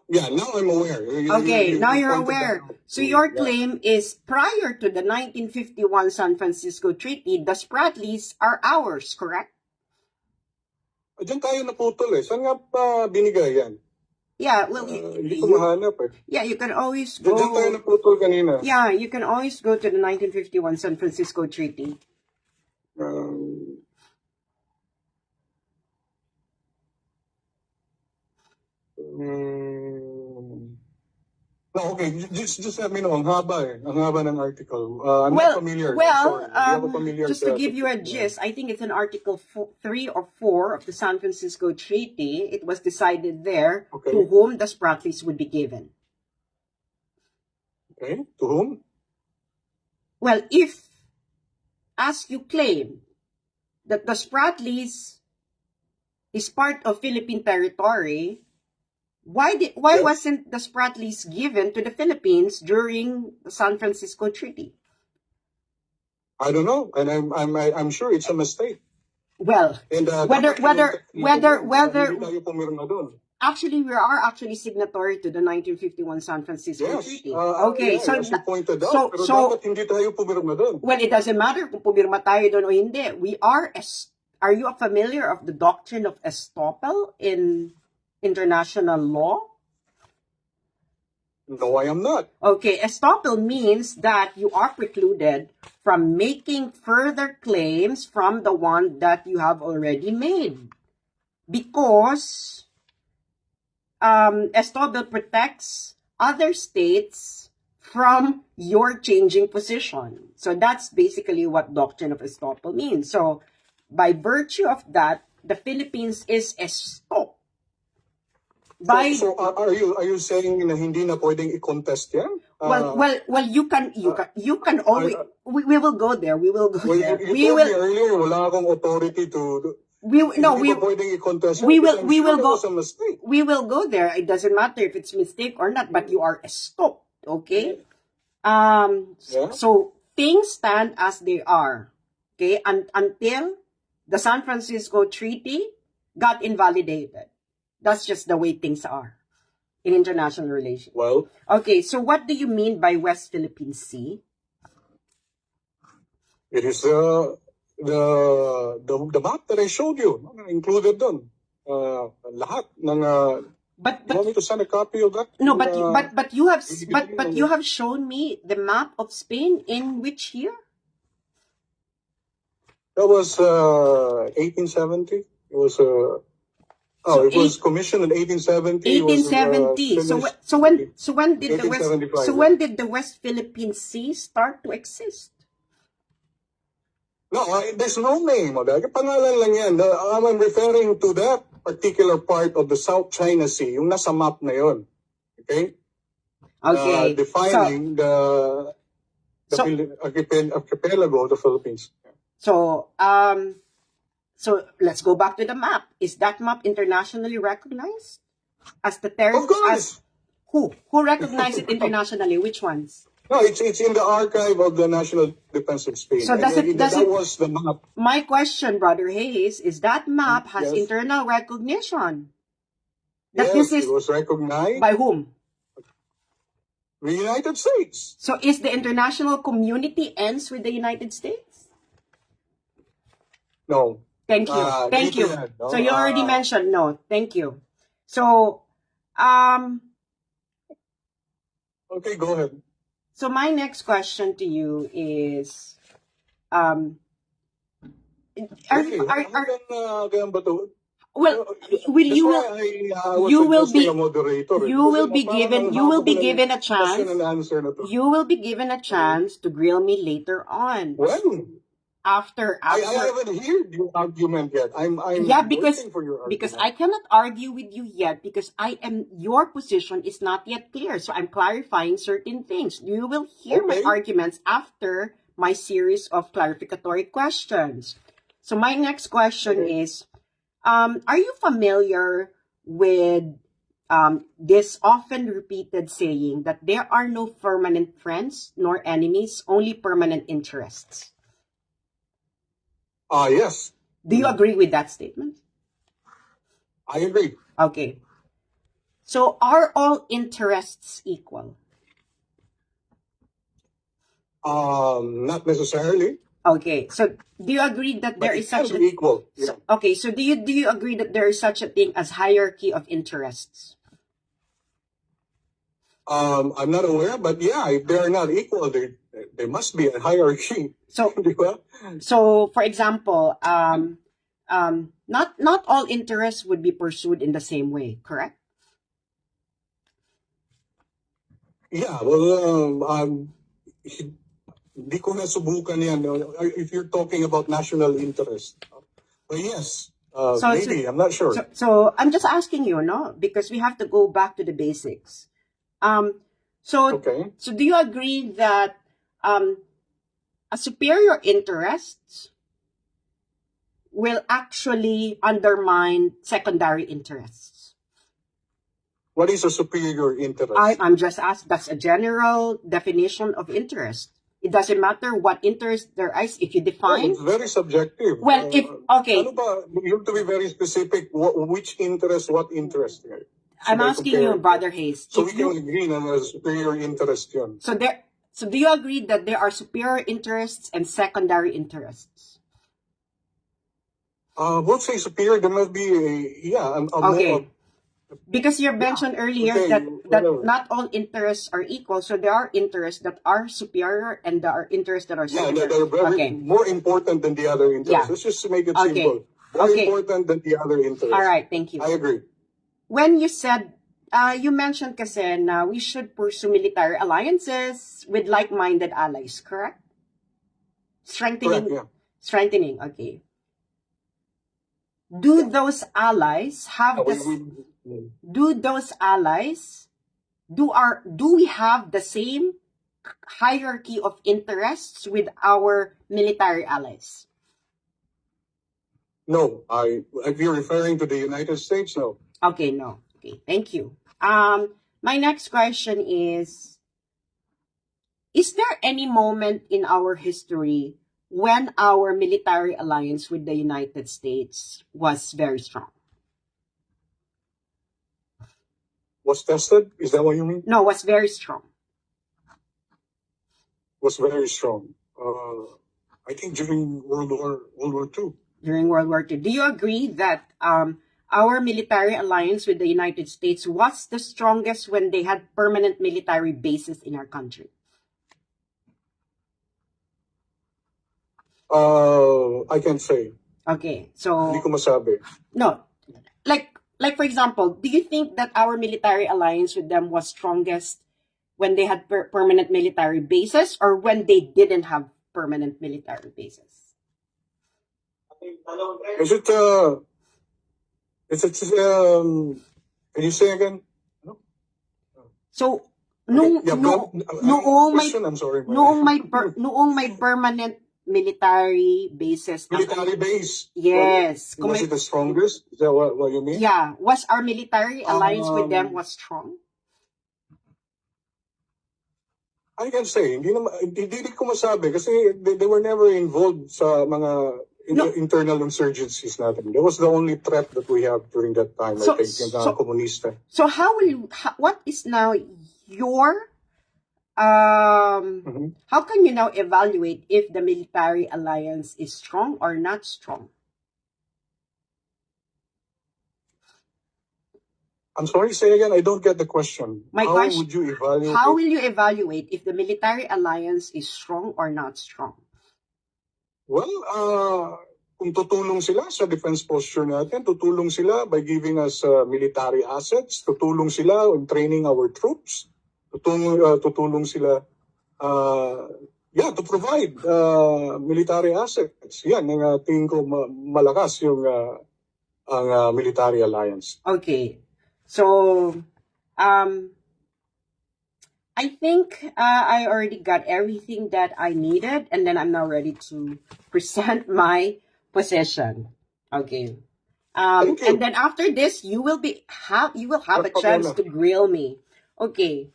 Yeah, now I'm aware. Okay, now you're pointed aware. that out. So your Yeah. claim is prior to the 1951 San Francisco Treaty, the Spratlys are ours, correct? Diyan tayo naputol eh. Saan nga pa binigay yan? Yeah, well, Hindi ko mahanap eh. yeah, you can always go. Diyan tayo naputol kanina. Yeah, you can always go to the 1951 San Francisco Treaty. No, okay, just let me know. Ang haba eh. Ang haba ng article. I'm not familiar. Well, Sorry. Hindi ako familiar just to give you a gist, I think it's in Article 3 or 4 of the San Francisco Treaty. It was decided there to whom the Spratlys would be given. Okay, to whom? Well, if, as you claim, that the Spratlys is part of Philippine territory, why wasn't the Spratlys given to the Philippines during the San Francisco Treaty? I don't know, and I'm sure it's a mistake. Well, and whether hindi tayo pumirma doon. Actually, we are actually signatory to the 1951 San Francisco Treaty. Okay, yeah, as you pointed out, pero dapat hindi tayo pumirma doon. Well, it doesn't matter kung pumirma tayo doon o hindi. Are you familiar of the doctrine of estoppel in international law? No, I am not. Okay, estoppel means that you are precluded from making further claims from the one that you have already made. Because estoppel protects other states from your changing position. So that's basically what doctrine of estoppel means. So by virtue of that, the Philippines is estopped. So are you saying na hindi na pwedeng i-contest yan? Well, you can always. We will go there. We will go there. You told me earlier wala akong authority to. We will go there. It doesn't matter if it's mistake or not, but you are stopped. Okay. So things stand as they are. Okay, until the San Francisco Treaty got invalidated. That's just the way things are in international relations. Well, okay. So what do you mean by West Philippine Sea? It is the map that I showed you, included doon. Lahat ng but you want me to send a copy of that? No, but you have shown me the map of Spain in which year? That was 1870. It was it was commissioned in 1870. 1870. So when did the West Philippine Sea start to exist? No, there's no name. Pangalan lang yan. I'm referring to that particular part of the South China Sea, yung nasa map na yun. Okay? Okay. Defining the So- archipelago of the Philippines. So let's go back to the map. Is that map internationally recognized as the Of course. who recognized it internationally? Which ones? No, it's in the archive of the National Defense of Spain. So that was the map. My question, Brother Hayes, is that map has Yes. internal recognition. That Yes, this is it was recognized by whom? the United States. So is the international community ends with the United States? No. Thank you. Thank you. Yan, no? So you already mentioned no. Thank you. So Okay, go ahead. so my next question to you is are Okay, hanggang ba to? well will you will you will be given a chance you will be given a chance to grill me later on When? after I haven't heard your argument yet. I'm yeah, because waiting for your argument. because I cannot argue with you yet because your position is not yet clear. So I'm clarifying certain things. You will hear my Okay. arguments after my series of clarificatory questions. So my next question is, are you familiar with this often repeated saying that there are no permanent friends nor enemies, only permanent interests? Yes, Do you agree with that statement? I agree. Okay. So are all interests equal? Not necessarily, Okay. So do you agree that but there it is such can be equal. Yeah. okay, so do you agree that there is such a thing as hierarchy of interests? I'm not aware, but yeah, if they are not equal, there must be a hierarchy. So Di ba? so for example, not all interests would be pursued in the same way, correct? Yeah, well, hindi ko nasubukan yan. If you're talking about national interest. But yes, maybe, I'm not sure. So I'm just asking you, no? Because we have to go back to the basics. Okay. So do you agree that a superior interest will actually undermine secondary interests? What is a superior interest? I'm just asked. That's a general definition of interest. It doesn't matter what interest there is. If you define, It's very subjective. well, okay, Ano ba, you have to be very specific. Which interest, what interest? I'm asking you, Brother Hayes. So we can agree on a superior interest yun. So do you agree that there are superior interests and secondary interests? We'll say superior. There must be Okay. Because you mentioned earlier okay, that whatever. not all interests are equal. So there are interests that are superior and there are interests that are secondary. they're very more important than the other interests. Yeah. Let's just make it Okay. simple. More Okay. important than the other interests. All right, thank you. I agree. When you said, you mentioned kasi na we should pursue military alliances with like-minded allies, correct? Strengthening, Correct, yeah. strengthening, okay. Do those allies have do we have the same hierarchy of interests with our military allies? No, if you're referring to the United States, no. Okay, no. Okay, thank you. My next question is there any moment in our history when our military alliance with the United States was very strong? Was tested? Is that what you mean? No, was very strong. Was very strong. I think during World War II. During World War II. Do you agree that our military alliance with the United States was the strongest when they had permanent military bases in our country? I can say. Okay, so Hindi ko masabi. no, like for example, do you think that our military alliance with them was strongest when they had permanent military bases or when they didn't have permanent military bases? Is it, can you say again? No? So, Yeah, noong may question, I'm sorry. noong may permanent military bases ang Military base. yes, kung Was may, it the strongest? Is that what you mean? yeah, was our military alliance with them was strong? I can say, hindi ko masabi kasi they were never involved sa mga internal insurgencies natin. That was the only threat that we have during that time, I think, yung mga komunista. So how will you, what is now your, how can you now evaluate if the military alliance is strong or not strong? I'm sorry, say again, I don't get the question. How would you evaluate? How will you evaluate if the military alliance is strong or not strong? Well, kung tutulong sila sa defense posture natin, tutulong sila by giving us military assets, tutulong sila in training our troops, tutulong sila to provide military assets. Yan, ang tingin ko malakas yung ang military alliance. Okay. So, I think I already got everything that I needed, and then I'm now ready to present my position. Okay. And then after this, you will have a chance to grill me. Okay.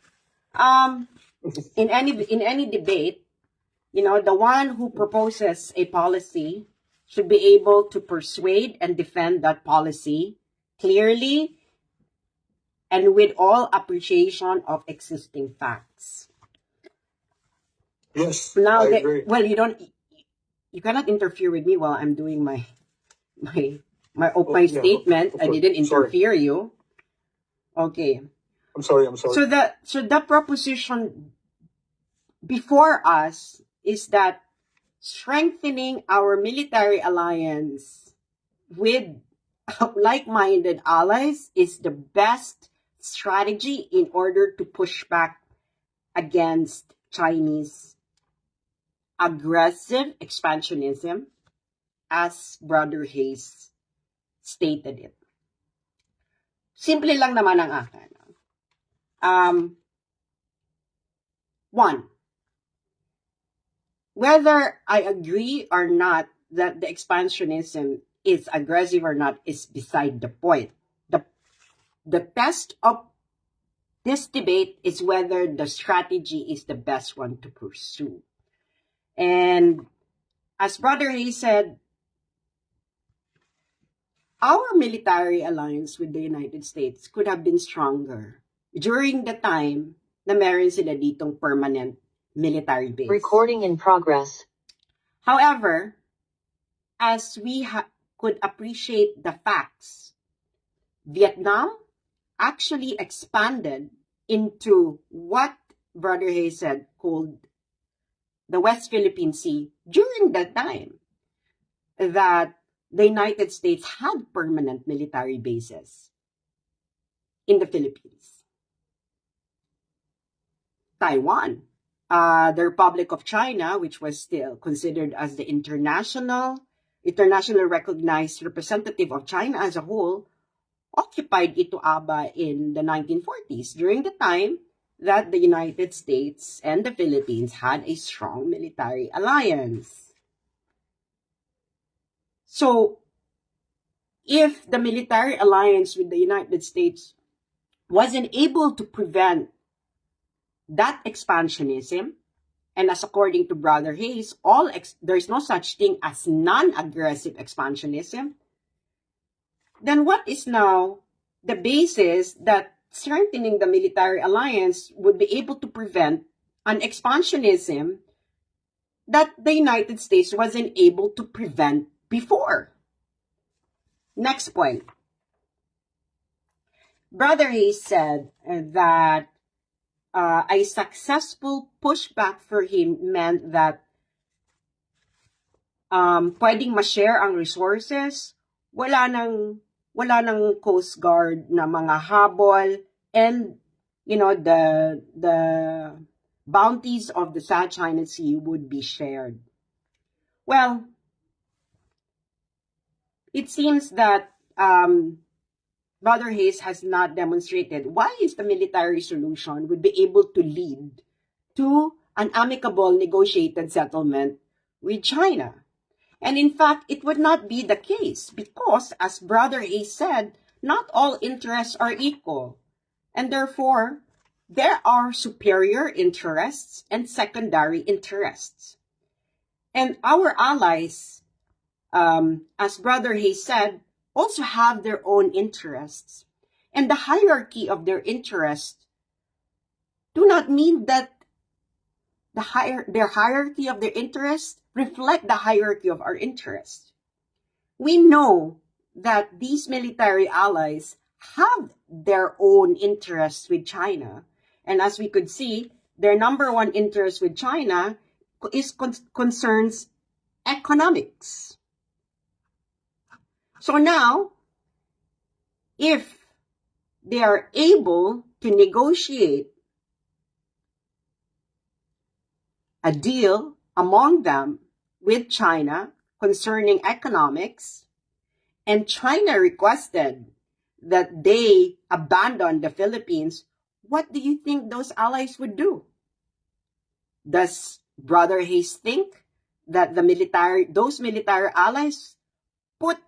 In any debate, the one who proposes a policy should be able to persuade and defend that policy clearly and with all appreciation of existing facts. Yes, now I agree. Well, you cannot interfere with me while I'm doing my statement. I didn't interfere you. Okay. I'm sorry. So the proposition before us is that strengthening our military alliance with like-minded allies is the best strategy in order to push back against Chinese aggressive expansionism, as Brother Hayes stated it. Simple lang naman ang akin. One, whether I agree or not that the expansionism is aggressive or not is beside the point. The test of this debate is whether the strategy is the best one to pursue. And as Brother Hayes said, our military alliance with the United States could have been stronger during the time na meron sila ditong permanent military base. Recording in progress. However, as we could appreciate the facts, Vietnam actually expanded into what Brother Hayes said called the West Philippine Sea during the time that the United States had permanent military bases in the Philippines. Taiwan, the Republic of China, which was still considered as the international recognized representative of China as a whole, occupied Ito Aba in the 1940s, during the time that the United States and the Philippines had a strong military alliance. So, if the military alliance with the United States wasn't able to prevent that expansionism, and as according to Brother Hayes, there's no such thing as non-aggressive expansionism, then what is now the basis that strengthening the military alliance would be able to prevent an expansionism that the United States wasn't able to prevent before? Next point. Brother Hayes said that a successful pushback for him meant that pwedeng ma-share ang resources, wala nang Coast Guard na mga habol, and the bounties of the South China Sea would be shared. Well, it seems that Brother Hayes has not demonstrated why is the military solution would be able to lead to an amicable negotiated settlement with China. And in fact, it would not be the case because, as Brother Hayes said, not all interests are equal. And therefore, there are superior interests and secondary interests. And our allies, as Brother Hayes said, also have their own interests. And the hierarchy of their interests do not mean that their hierarchy of their interests reflect the hierarchy of our interests. We know that these military allies have their own interests with China. And as we could see, their number one interest with China concerns economics. So now, if they are able to negotiate a deal among them with China concerning economics, and China requested that they abandon the Philippines, what do you think those allies would do? Does Brother Hayes think that those military allies put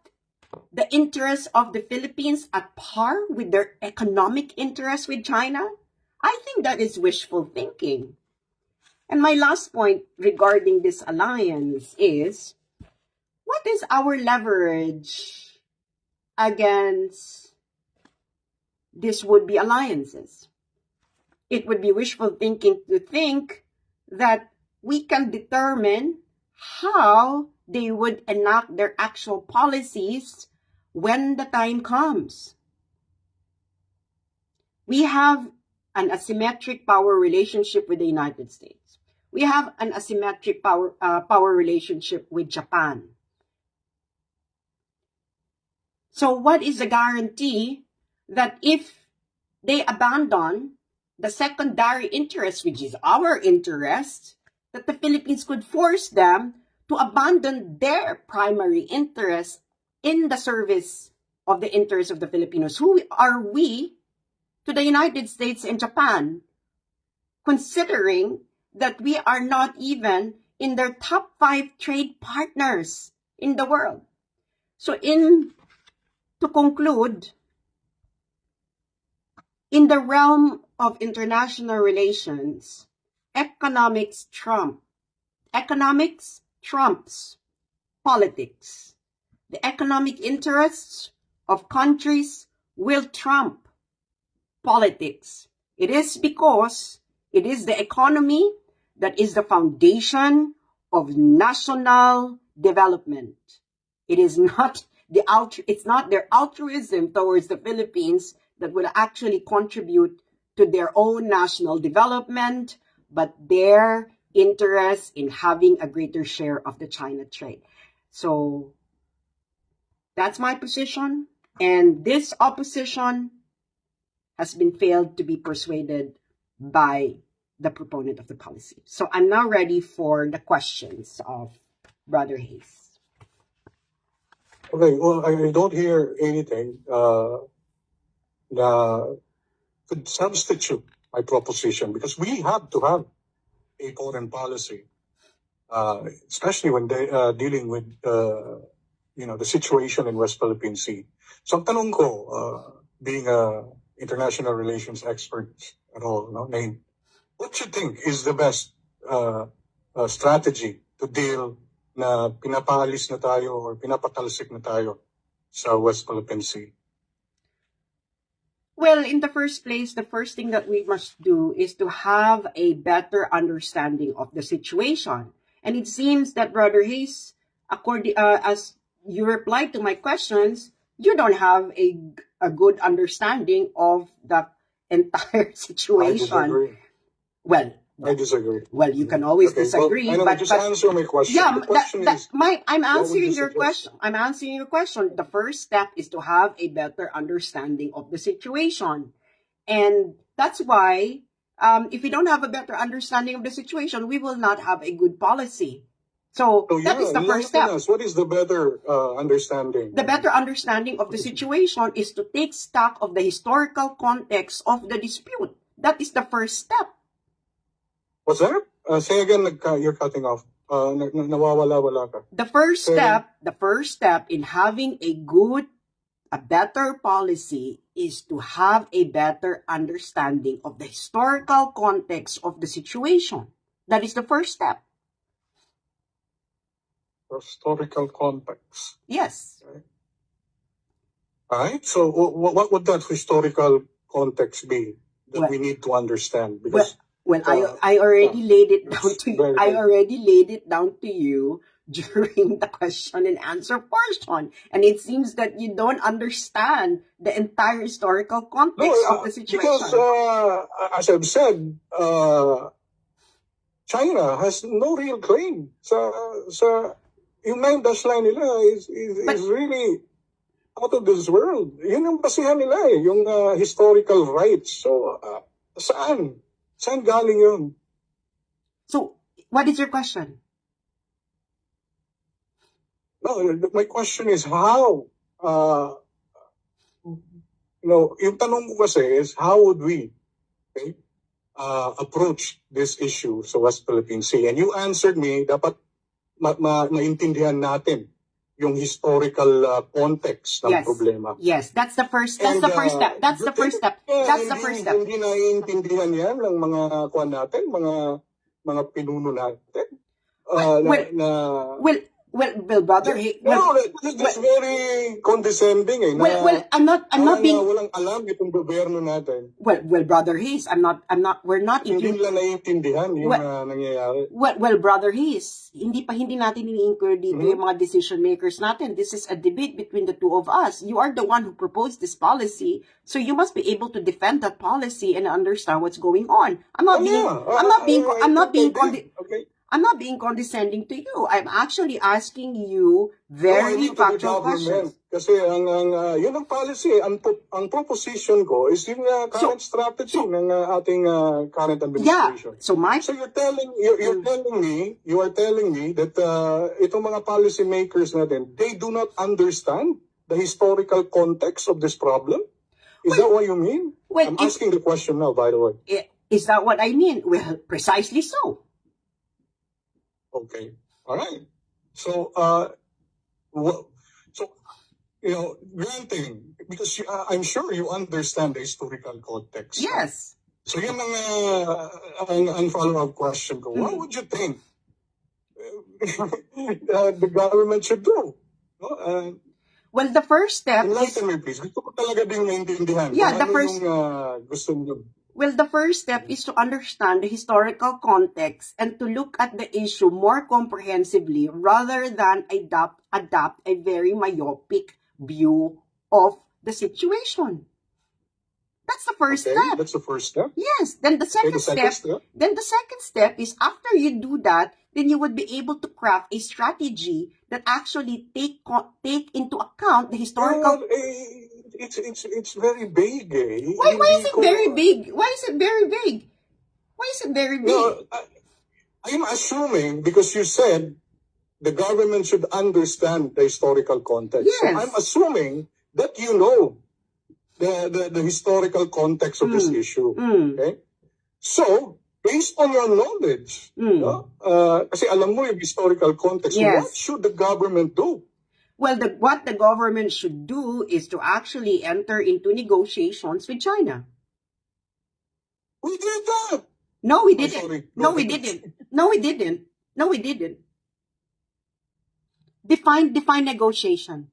the interests of the Philippines at par with their economic interests with China? I think that is wishful thinking. And my last point regarding this alliance is, what is our leverage against these would-be alliances? It would be wishful thinking to think that we can determine how they would enact their actual policies when the time comes. We have an asymmetric power relationship with the United States. We have an asymmetric power relationship with Japan. So what is the guarantee that if they abandon the secondary interest, which is our interest, that the Philippines could force them to abandon their primary interest in the service of the interests of the Filipinos? Who are we to the United States and Japan, considering that we are not even in their top 5 trade partners in the world? So to conclude, in the realm of international relations, economics trumps politics. The economic interests of countries will trump politics. It is because it is the economy that is the foundation of national development. It is not it's not their altruism towards the Philippines that will actually contribute to their own national development, but their interest in having a greater share of the China trade. So that's my position, and this opposition has been failed to be persuaded by the proponent of the policy. So I'm now ready for the questions of Brother Hayes. Okay, well, I don't hear anything that could substitute my proposition, because we have to have a foreign policy, especially when they dealing with the situation in West Philippine Sea. So ang tanong ko, being a international relations expert at all, named, what you think is the best strategy to deal na pinapalis na tayo or pinapatalsik na tayo sa West Philippine Sea? Well, in the first place, the first thing that we must do is to have a better understanding of the situation. And it seems that Brother Hayes, as you replied to my questions, you don't have a good understanding of the entire situation. I disagree. Well, I disagree. Well, you can always disagree, well, but just answer my question. yeah, The question is, I'm what would answering you your suggest? question. I'm answering your question. The first step is to have a better understanding of the situation, and that's why if we don't have a better understanding of the situation, we will not have a good policy. So So that is the first step. enlighten us. What is the better understanding? The better understanding of the situation is to take stock of the historical context of the dispute. That is the first step. What's that? Say again, you're cutting off. Nawawala-wala ka. The first step in having a better policy is to have a better understanding of the historical context of the situation. That is the first step. Historical context. Yes. All right. So what would that historical context be that Well- we need to understand? Because I already laid it down it's to you. very I good. already laid it down to you during the question and answer portion, and it seems that you don't understand the entire historical context of the situation. Because as I've said, China has no real claim sa yung 9-line nila is really out of this world. Yun ang basihan nila yung historical rights. So saan galing yun? So, what is your question? No, my question is how yung tanong ko kasi is how would we approach this issue sa West Philippine Sea? And you answered me, dapat maintindihan natin yung historical context ng problema. Yes, that's the first step. That's the first step. Hindi naiintindihan yan ng mga kuwan natin, mga pinuno natin. Brother, that's very condescending I'm not being walang alam itong gobyerno natin. Well, Brother Hayes, we're not Hindi nila naiintindihan yung nangyayari. Well, Brother Hayes, hindi natin ini-include dito yung mga decision makers natin. This is a debate between the two of us. You are the one who proposed this policy, so you must be able to defend that policy and understand what's going on. I'm not being condescending to you. I'm actually asking you very factual questions. Kasi yun ang policy. Ang proposition ko is yung current strategy ng ating current administration. Yeah. So you're telling me that itong mga policy makers natin, they do not understand the historical context of this problem? Is that what you mean? I'm asking the question now, by the way. Is that what I mean? Well, precisely so. Okay. All right. So, granting, because I'm sure you understand the historical context. Yes. So, yun ang follow-up question ko. What would you think the government should do? Well, the first step enlighten me, please. Gusto ko talaga din maintindihan. Yeah, the first. Yung gusto nyo. Well, the first step is to understand the historical context and to look at the issue more comprehensively rather than adopt a very myopic view of the situation. That's the first step. That's the first step. Yes. Then the second step is after you do that, then you would be able to craft a strategy that actually take into account the historical. It's very vague. Why is it very big? Why is it very vague? Why is it very big? No, I'm assuming because you said the government should understand the historical context. Yes. So I'm assuming that you know the historical context of this issue. Okay? So, based on your knowledge, kasi alam mo yung historical context, what should the government do? Well, what the government should do is to actually enter into negotiations with China. We did that. No, we didn't. Sorry. No, we didn't. No, we didn't. No, we didn't. Define negotiation.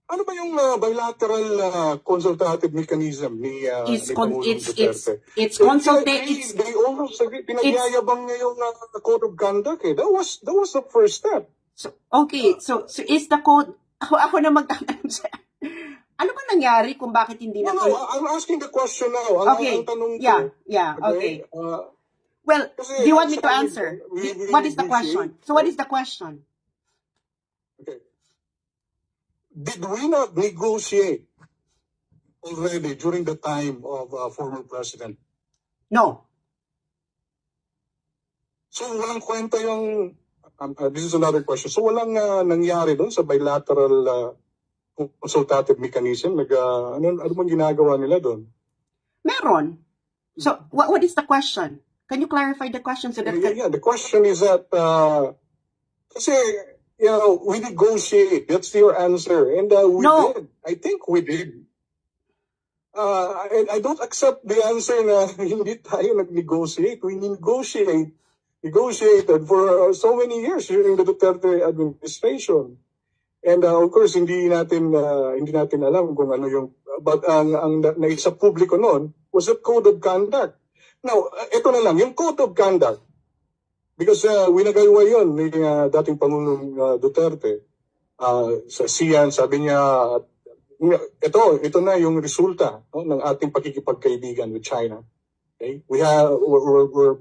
Ano ba yung bilateral consultative mechanism ni Pangulong Duterte? It's consultative. They almost pinagyayabang niya yung code of conduct. That was the first step. So is the code, ako na magtatanong sa, ano ba nangyari kung bakit hindi na? No, I'm asking the question now. Okay, ang tanong yeah, okay. Well, do you want me to answer? What is the question? So what is the question? Okay. Did we not negotiate already during the time of former president? No. So walang kwenta yung, this is another question. So walang nangyari doon sa bilateral consultative mechanism? Ano bang ginagawa nila doon? Meron. So, what is the question? Can you clarify the question so that... Yeah, the question is that, kasi, we negotiate. That's your answer. And we did. I think we did. I don't accept the answer na hindi tayo nag-negotiate. We negotiated for so many years during the Duterte administration. And of course, hindi natin alam kung ano yung, but ang naisa publiko noon was the Code of Conduct. Now, ito na lang, yung Code of Conduct, because winagawa yun ni dating Pangulong Duterte sa SIAN, sabi niya, ito na yung resulta ng ating pakikipagkaibigan with China. Okay? We're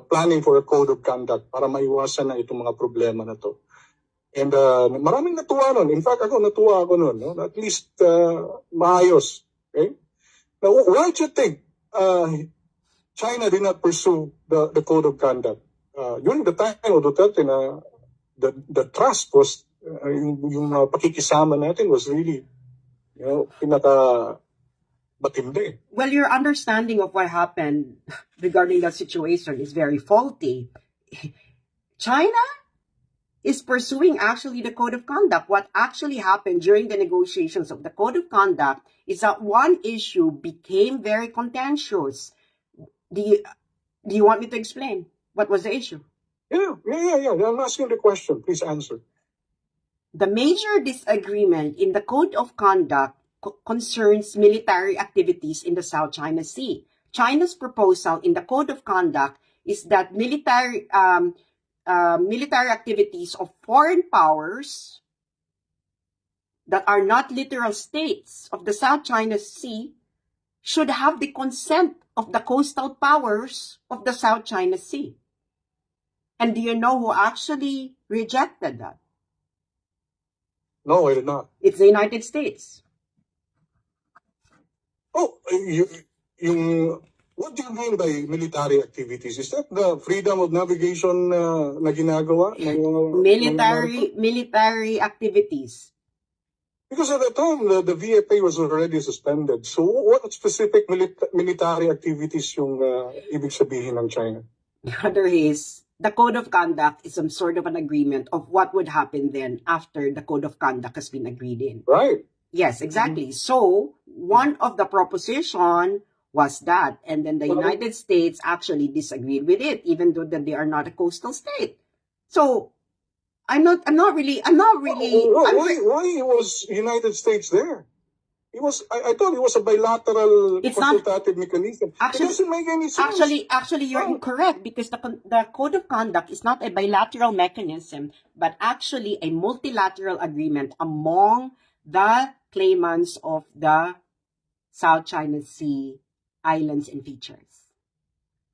planning for a Code of Conduct para maiwasan na itong mga problema na to. And maraming natuwa nun. In fact, natuwa ako nun. No? At least maayos. Okay? Now, why do you think China did not pursue the Code of Conduct? During the time of Duterte, the trust was, yung pakikisama natin was really, matindi. Well, your understanding of what happened regarding that situation is very faulty. China is pursuing actually the Code of Conduct. What actually happened during the negotiations of the Code of Conduct is that one issue became very contentious. Do you want me to explain what was the issue? Yeah. I'm asking the question. Please answer. The major disagreement in the Code of Conduct concerns military activities in the South China Sea. China's proposal in the Code of Conduct is that military activities of foreign powers that are not literal states of the South China Sea should have the consent of the coastal powers of the South China Sea. And do you know who actually rejected that? No, I did not. It's the United States. Oh, what do you mean by military activities? Is that the freedom of navigation na ginagawa? Military activities. Because at the time, the VFA was already suspended. So what specific military activities yung ibig sabihin ng China? The other is, the Code of Conduct is some sort of an agreement of what would happen then after the Code of Conduct has been agreed in. Right. Yes, exactly. So, one of the proposition was that, and then the United States actually disagreed with it, even though that they are not a coastal state. So, why was United States there? I thought it was a bilateral consultative mechanism. It doesn't make any sense. Actually, you're incorrect, because the Code of Conduct is not a bilateral mechanism, but actually a multilateral agreement among the claimants of the South China Sea islands and features.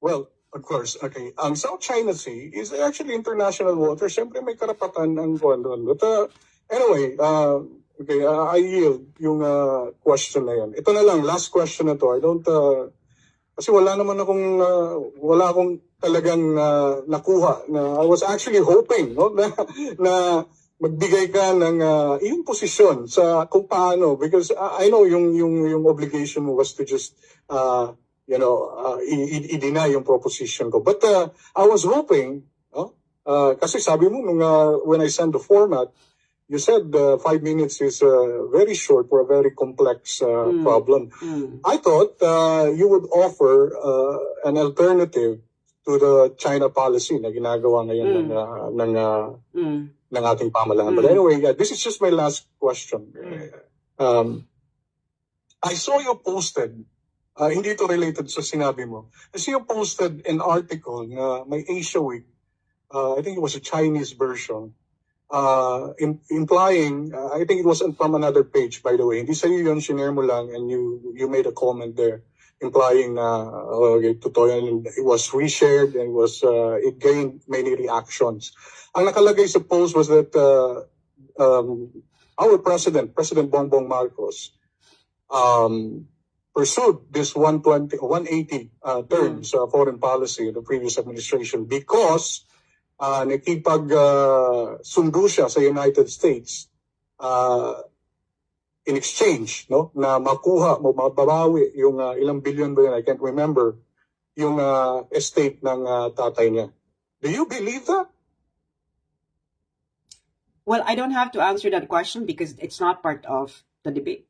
Well, of course, okay. Ang South China Sea is actually international water. Siyempre may karapatan ang buwan doon. But anyway, okay, I yield yung question na yan. Ito na lang, last question na to. I don't, kasi wala akong talagang nakuha. I was actually hoping, no, na magbigay ka ng iyong posisyon sa kung paano, because I know yung obligation mo was to just i-deny yung proposition ko. But I was hoping, kasi sabi mo when I sent the format, you said 5 minutes is very short for a very complex problem. I thought you would offer an alternative to the China policy na ginagawa ngayon ng ating pamahalaan. But anyway, this is just my last question. I saw you posted, hindi ito related sa sinabi mo. I see you posted an article na may Asia Week. I think it was a Chinese version. Implying, I think it was from another page, by the way. Hindi sa'yo yun, shinare mo lang, and you made a comment there, implying na totoo yan, it was reshared and it gained many reactions. Ang nakalagay sa post was that our President Bongbong Marcos, pursued this 120, 180 terms foreign policy of the previous administration because nakipag-sundo siya sa United States in exchange, no, na makuha, mababawi yung ilang billion ba yun, I can't remember, yung estate ng tatay niya. Do you believe that? Well, I don't have to answer that question because it's not part of the debate.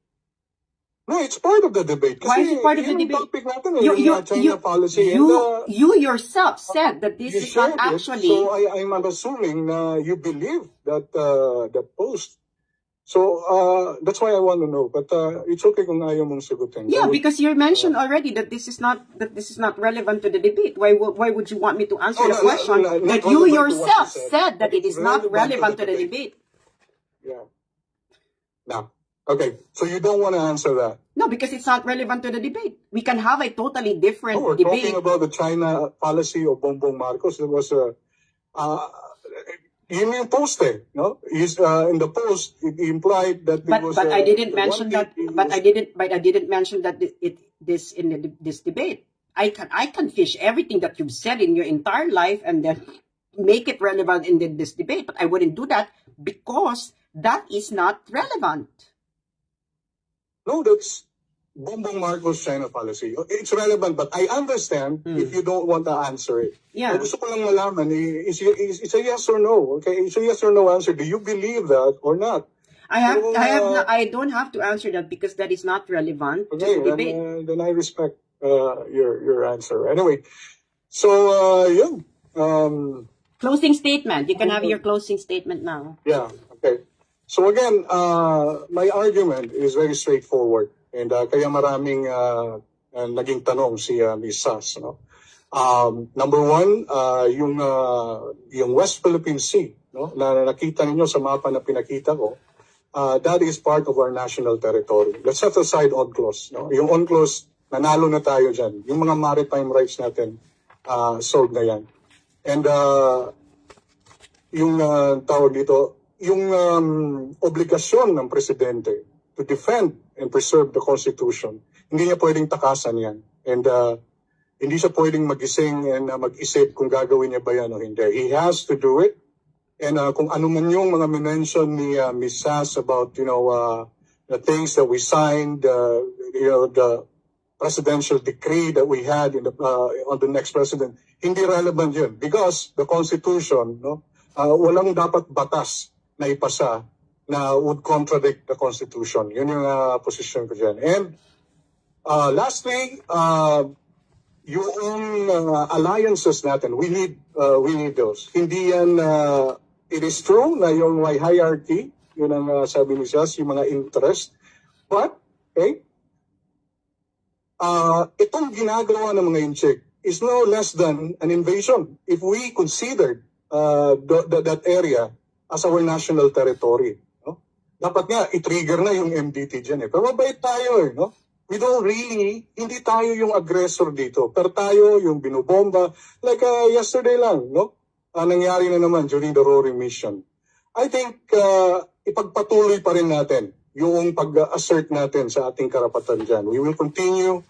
No, it's part of the debate. Why is it part of the debate? Topic natin, yung China policy. You yourself said that this is not actually... So I'm assuming na you believe that that post. So that's why I want to know. But it's okay kung ayaw mong sagutin. Yeah, because you mentioned already that this is not relevant to the debate. Why would you want me to answer the question that you yourself said that it is not relevant to the debate? Yeah. Now, okay, so you don't want to answer that. No, because it's not relevant to the debate. We can have a totally different we're debate. Talking about the China policy of Bongbong Marcos. There was a yun yung post no? In the post, it implied that but I didn't mention that. But I didn't mention that this debate. I can fish everything that you've said in your entire life and then make it relevant in this debate. But I wouldn't do that because that is not relevant. No, that's Bongbong Marcos China policy. It's relevant, but I understand if you don't want to answer it. Yeah. Gusto ko lang malaman, it's a yes or no. Okay, it's a yes or no answer. Do you believe that or not? I don't have to answer that because that is not relevant to the debate. Then I respect your answer. Anyway, so yeah. Closing statement. You can have your closing statement now. Yeah. Okay. So again, my argument is very straightforward. And kaya maraming naging tanong si Ms. SASS. No? Number one, yung West Philippine Sea, no? Na nakita ninyo sa mapa na pinakita ko, that is part of our national territory. Let's set aside UNCLOS. No? Yung UNCLOS, nanalo na tayo dyan. Yung mga maritime rights natin, solved na yan. And yung tawag dito, yung obligasyon ng presidente to defend and preserve the Constitution, hindi niya pwedeng takasan yan. And hindi siya pwedeng magising and mag-isip kung gagawin niya ba yan o hindi. He has to do it. And kung ano man yung mga mention ni Ms. SASS about, the things that we signed, the presidential decree that we had on the next president, hindi relevant yun. Because the Constitution, walang dapat batas na ipasa na would contradict the Constitution. Yun yung position ko dyan. And lastly, yung alliances natin, we need those. Hindi yan, it is true na yung may hierarchy, yun ang sabi ni Sas, yung mga interest. But, okay, itong ginagawa ng mga incheck is no less than an invasion if we considered that area as our national territory. Dapat nga, i-trigger na yung MDT dyan. Pero mabait tayo no? We don't really, hindi tayo yung aggressor dito. Pero tayo yung binubomba. Like yesterday lang, no? Nangyari na naman during the roaring mission. I think, ipagpatuloy pa rin natin yung pag-assert natin sa ating karapatan dyan. We will continue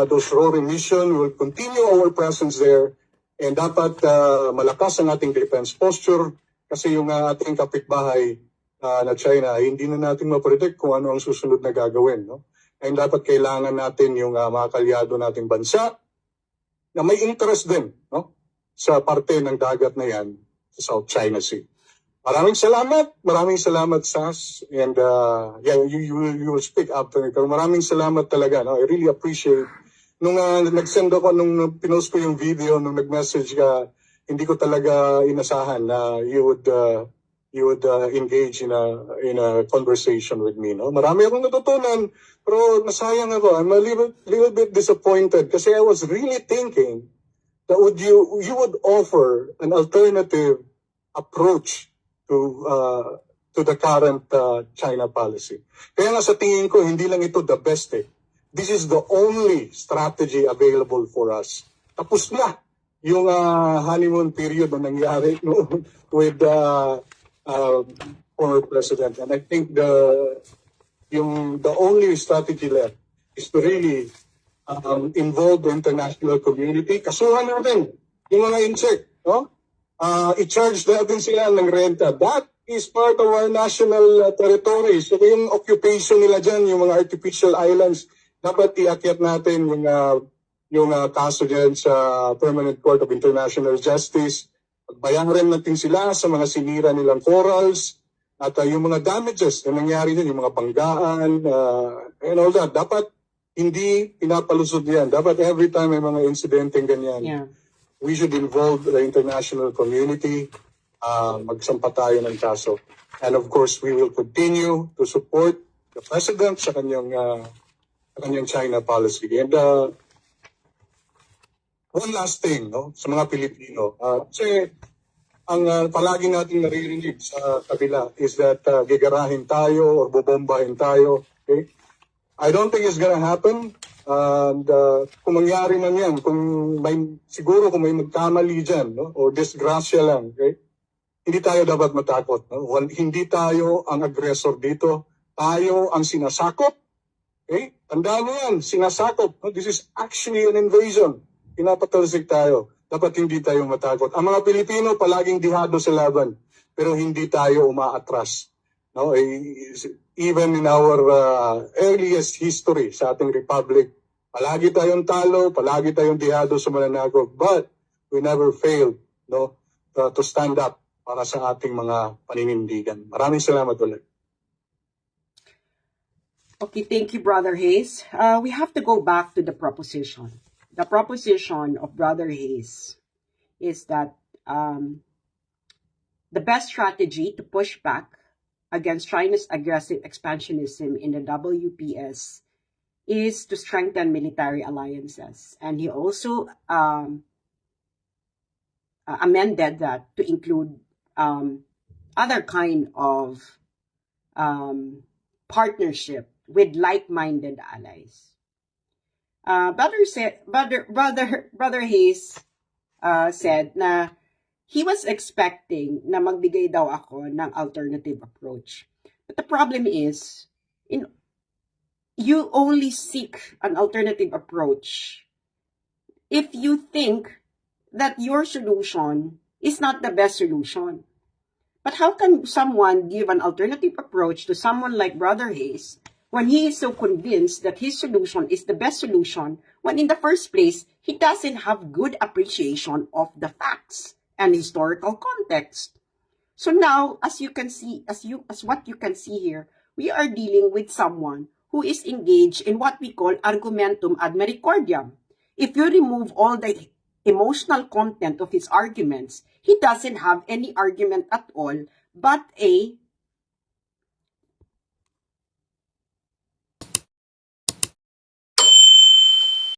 those roaring mission. We will continue our presence there. And dapat malakas ang ating defense posture kasi yung ating kapitbahay na China, hindi na natin ma-predict kung ano ang susunod na gagawin. No? And dapat kailangan natin yung mga kalyado nating bansa na may interest din sa parte ng dagat na yan sa South China Sea. Maraming salamat SASS. And you will speak after me. Pero maraming salamat talaga. No? I really appreciate. Nung nag-send ako, nung pinost ko yung video, nung nag-message ka, hindi ko talaga inasahan na you would engage in a conversation with me. No? Marami akong natutunan, pero nasayang ako. I'm a little bit disappointed kasi I was really thinking that you would offer an alternative approach to the current China policy. Kaya nga sa tingin ko, hindi lang ito the best. This is the only strategy available for us. Tapos na yung honeymoon period na nangyari with former president. And I think the only strategy left is to really involve the international community. Kasuhan natin yung mga insect, no? I-charge natin sila ng renta. That is part of our national territory. So yung occupation nila dyan, yung mga artificial islands, dapat iakyat natin yung kaso dyan sa Permanent Court of International Justice. Pagbayaran natin sila sa mga sinira nilang corals at yung mga damages na nangyari dyan, yung mga banggaan and all that. Dapat hindi pinapalusod yan. Dapat every time may mga insidenteng ganyan, we should involve the international community. Magsampa tayo ng kaso. And of course, we will continue to support the President sa kanyang China policy. And one last thing, no, sa mga Pilipino. Kasi ang palagi natin naririnig sa kabila is that gigarahin tayo or bobombahin tayo. Okay? I don't think it's gonna happen. And kung mangyari man yan, siguro kung may magkamali dyan, no, o disgrasya lang, okay? Hindi tayo dapat matakot. No? Hindi tayo ang aggressor dito. Tayo ang sinasakop. Okay? Tandaan mo yan, sinasakop. No? This is actually an invasion. Pinapatalsik tayo. Dapat hindi tayo matakot. Ang mga Pilipino palaging dihado sa laban, pero hindi tayo umaatras. No? Even in our earliest history sa ating republic, palagi tayong talo, palagi tayong dihado sa mananakop, but we never failed, no, to stand up para sa ating mga paninindigan. Maraming salamat ulit. Okay, thank you, Brother Hayes. We have to go back to the proposition. The proposition of Brother Hayes is that the best strategy to push back against China's aggressive expansionism in the WPS is to strengthen military alliances. And he also amended that to include other kind of partnership with like-minded allies. Brother Hayes said na he was expecting na magbigay daw ako ng alternative approach. But the problem is, you only seek an alternative approach if you think that your solution is not the best solution. But how can someone give an alternative approach to someone like Brother Hayes when he is so convinced that his solution is the best solution, when in the first place, he doesn't have good appreciation of the facts and historical context? So now, as what you can see here, we are dealing with someone who is engaged in what we call argumentum ad misericordiam. If you remove all the emotional content of his arguments, he doesn't have any argument at all, but a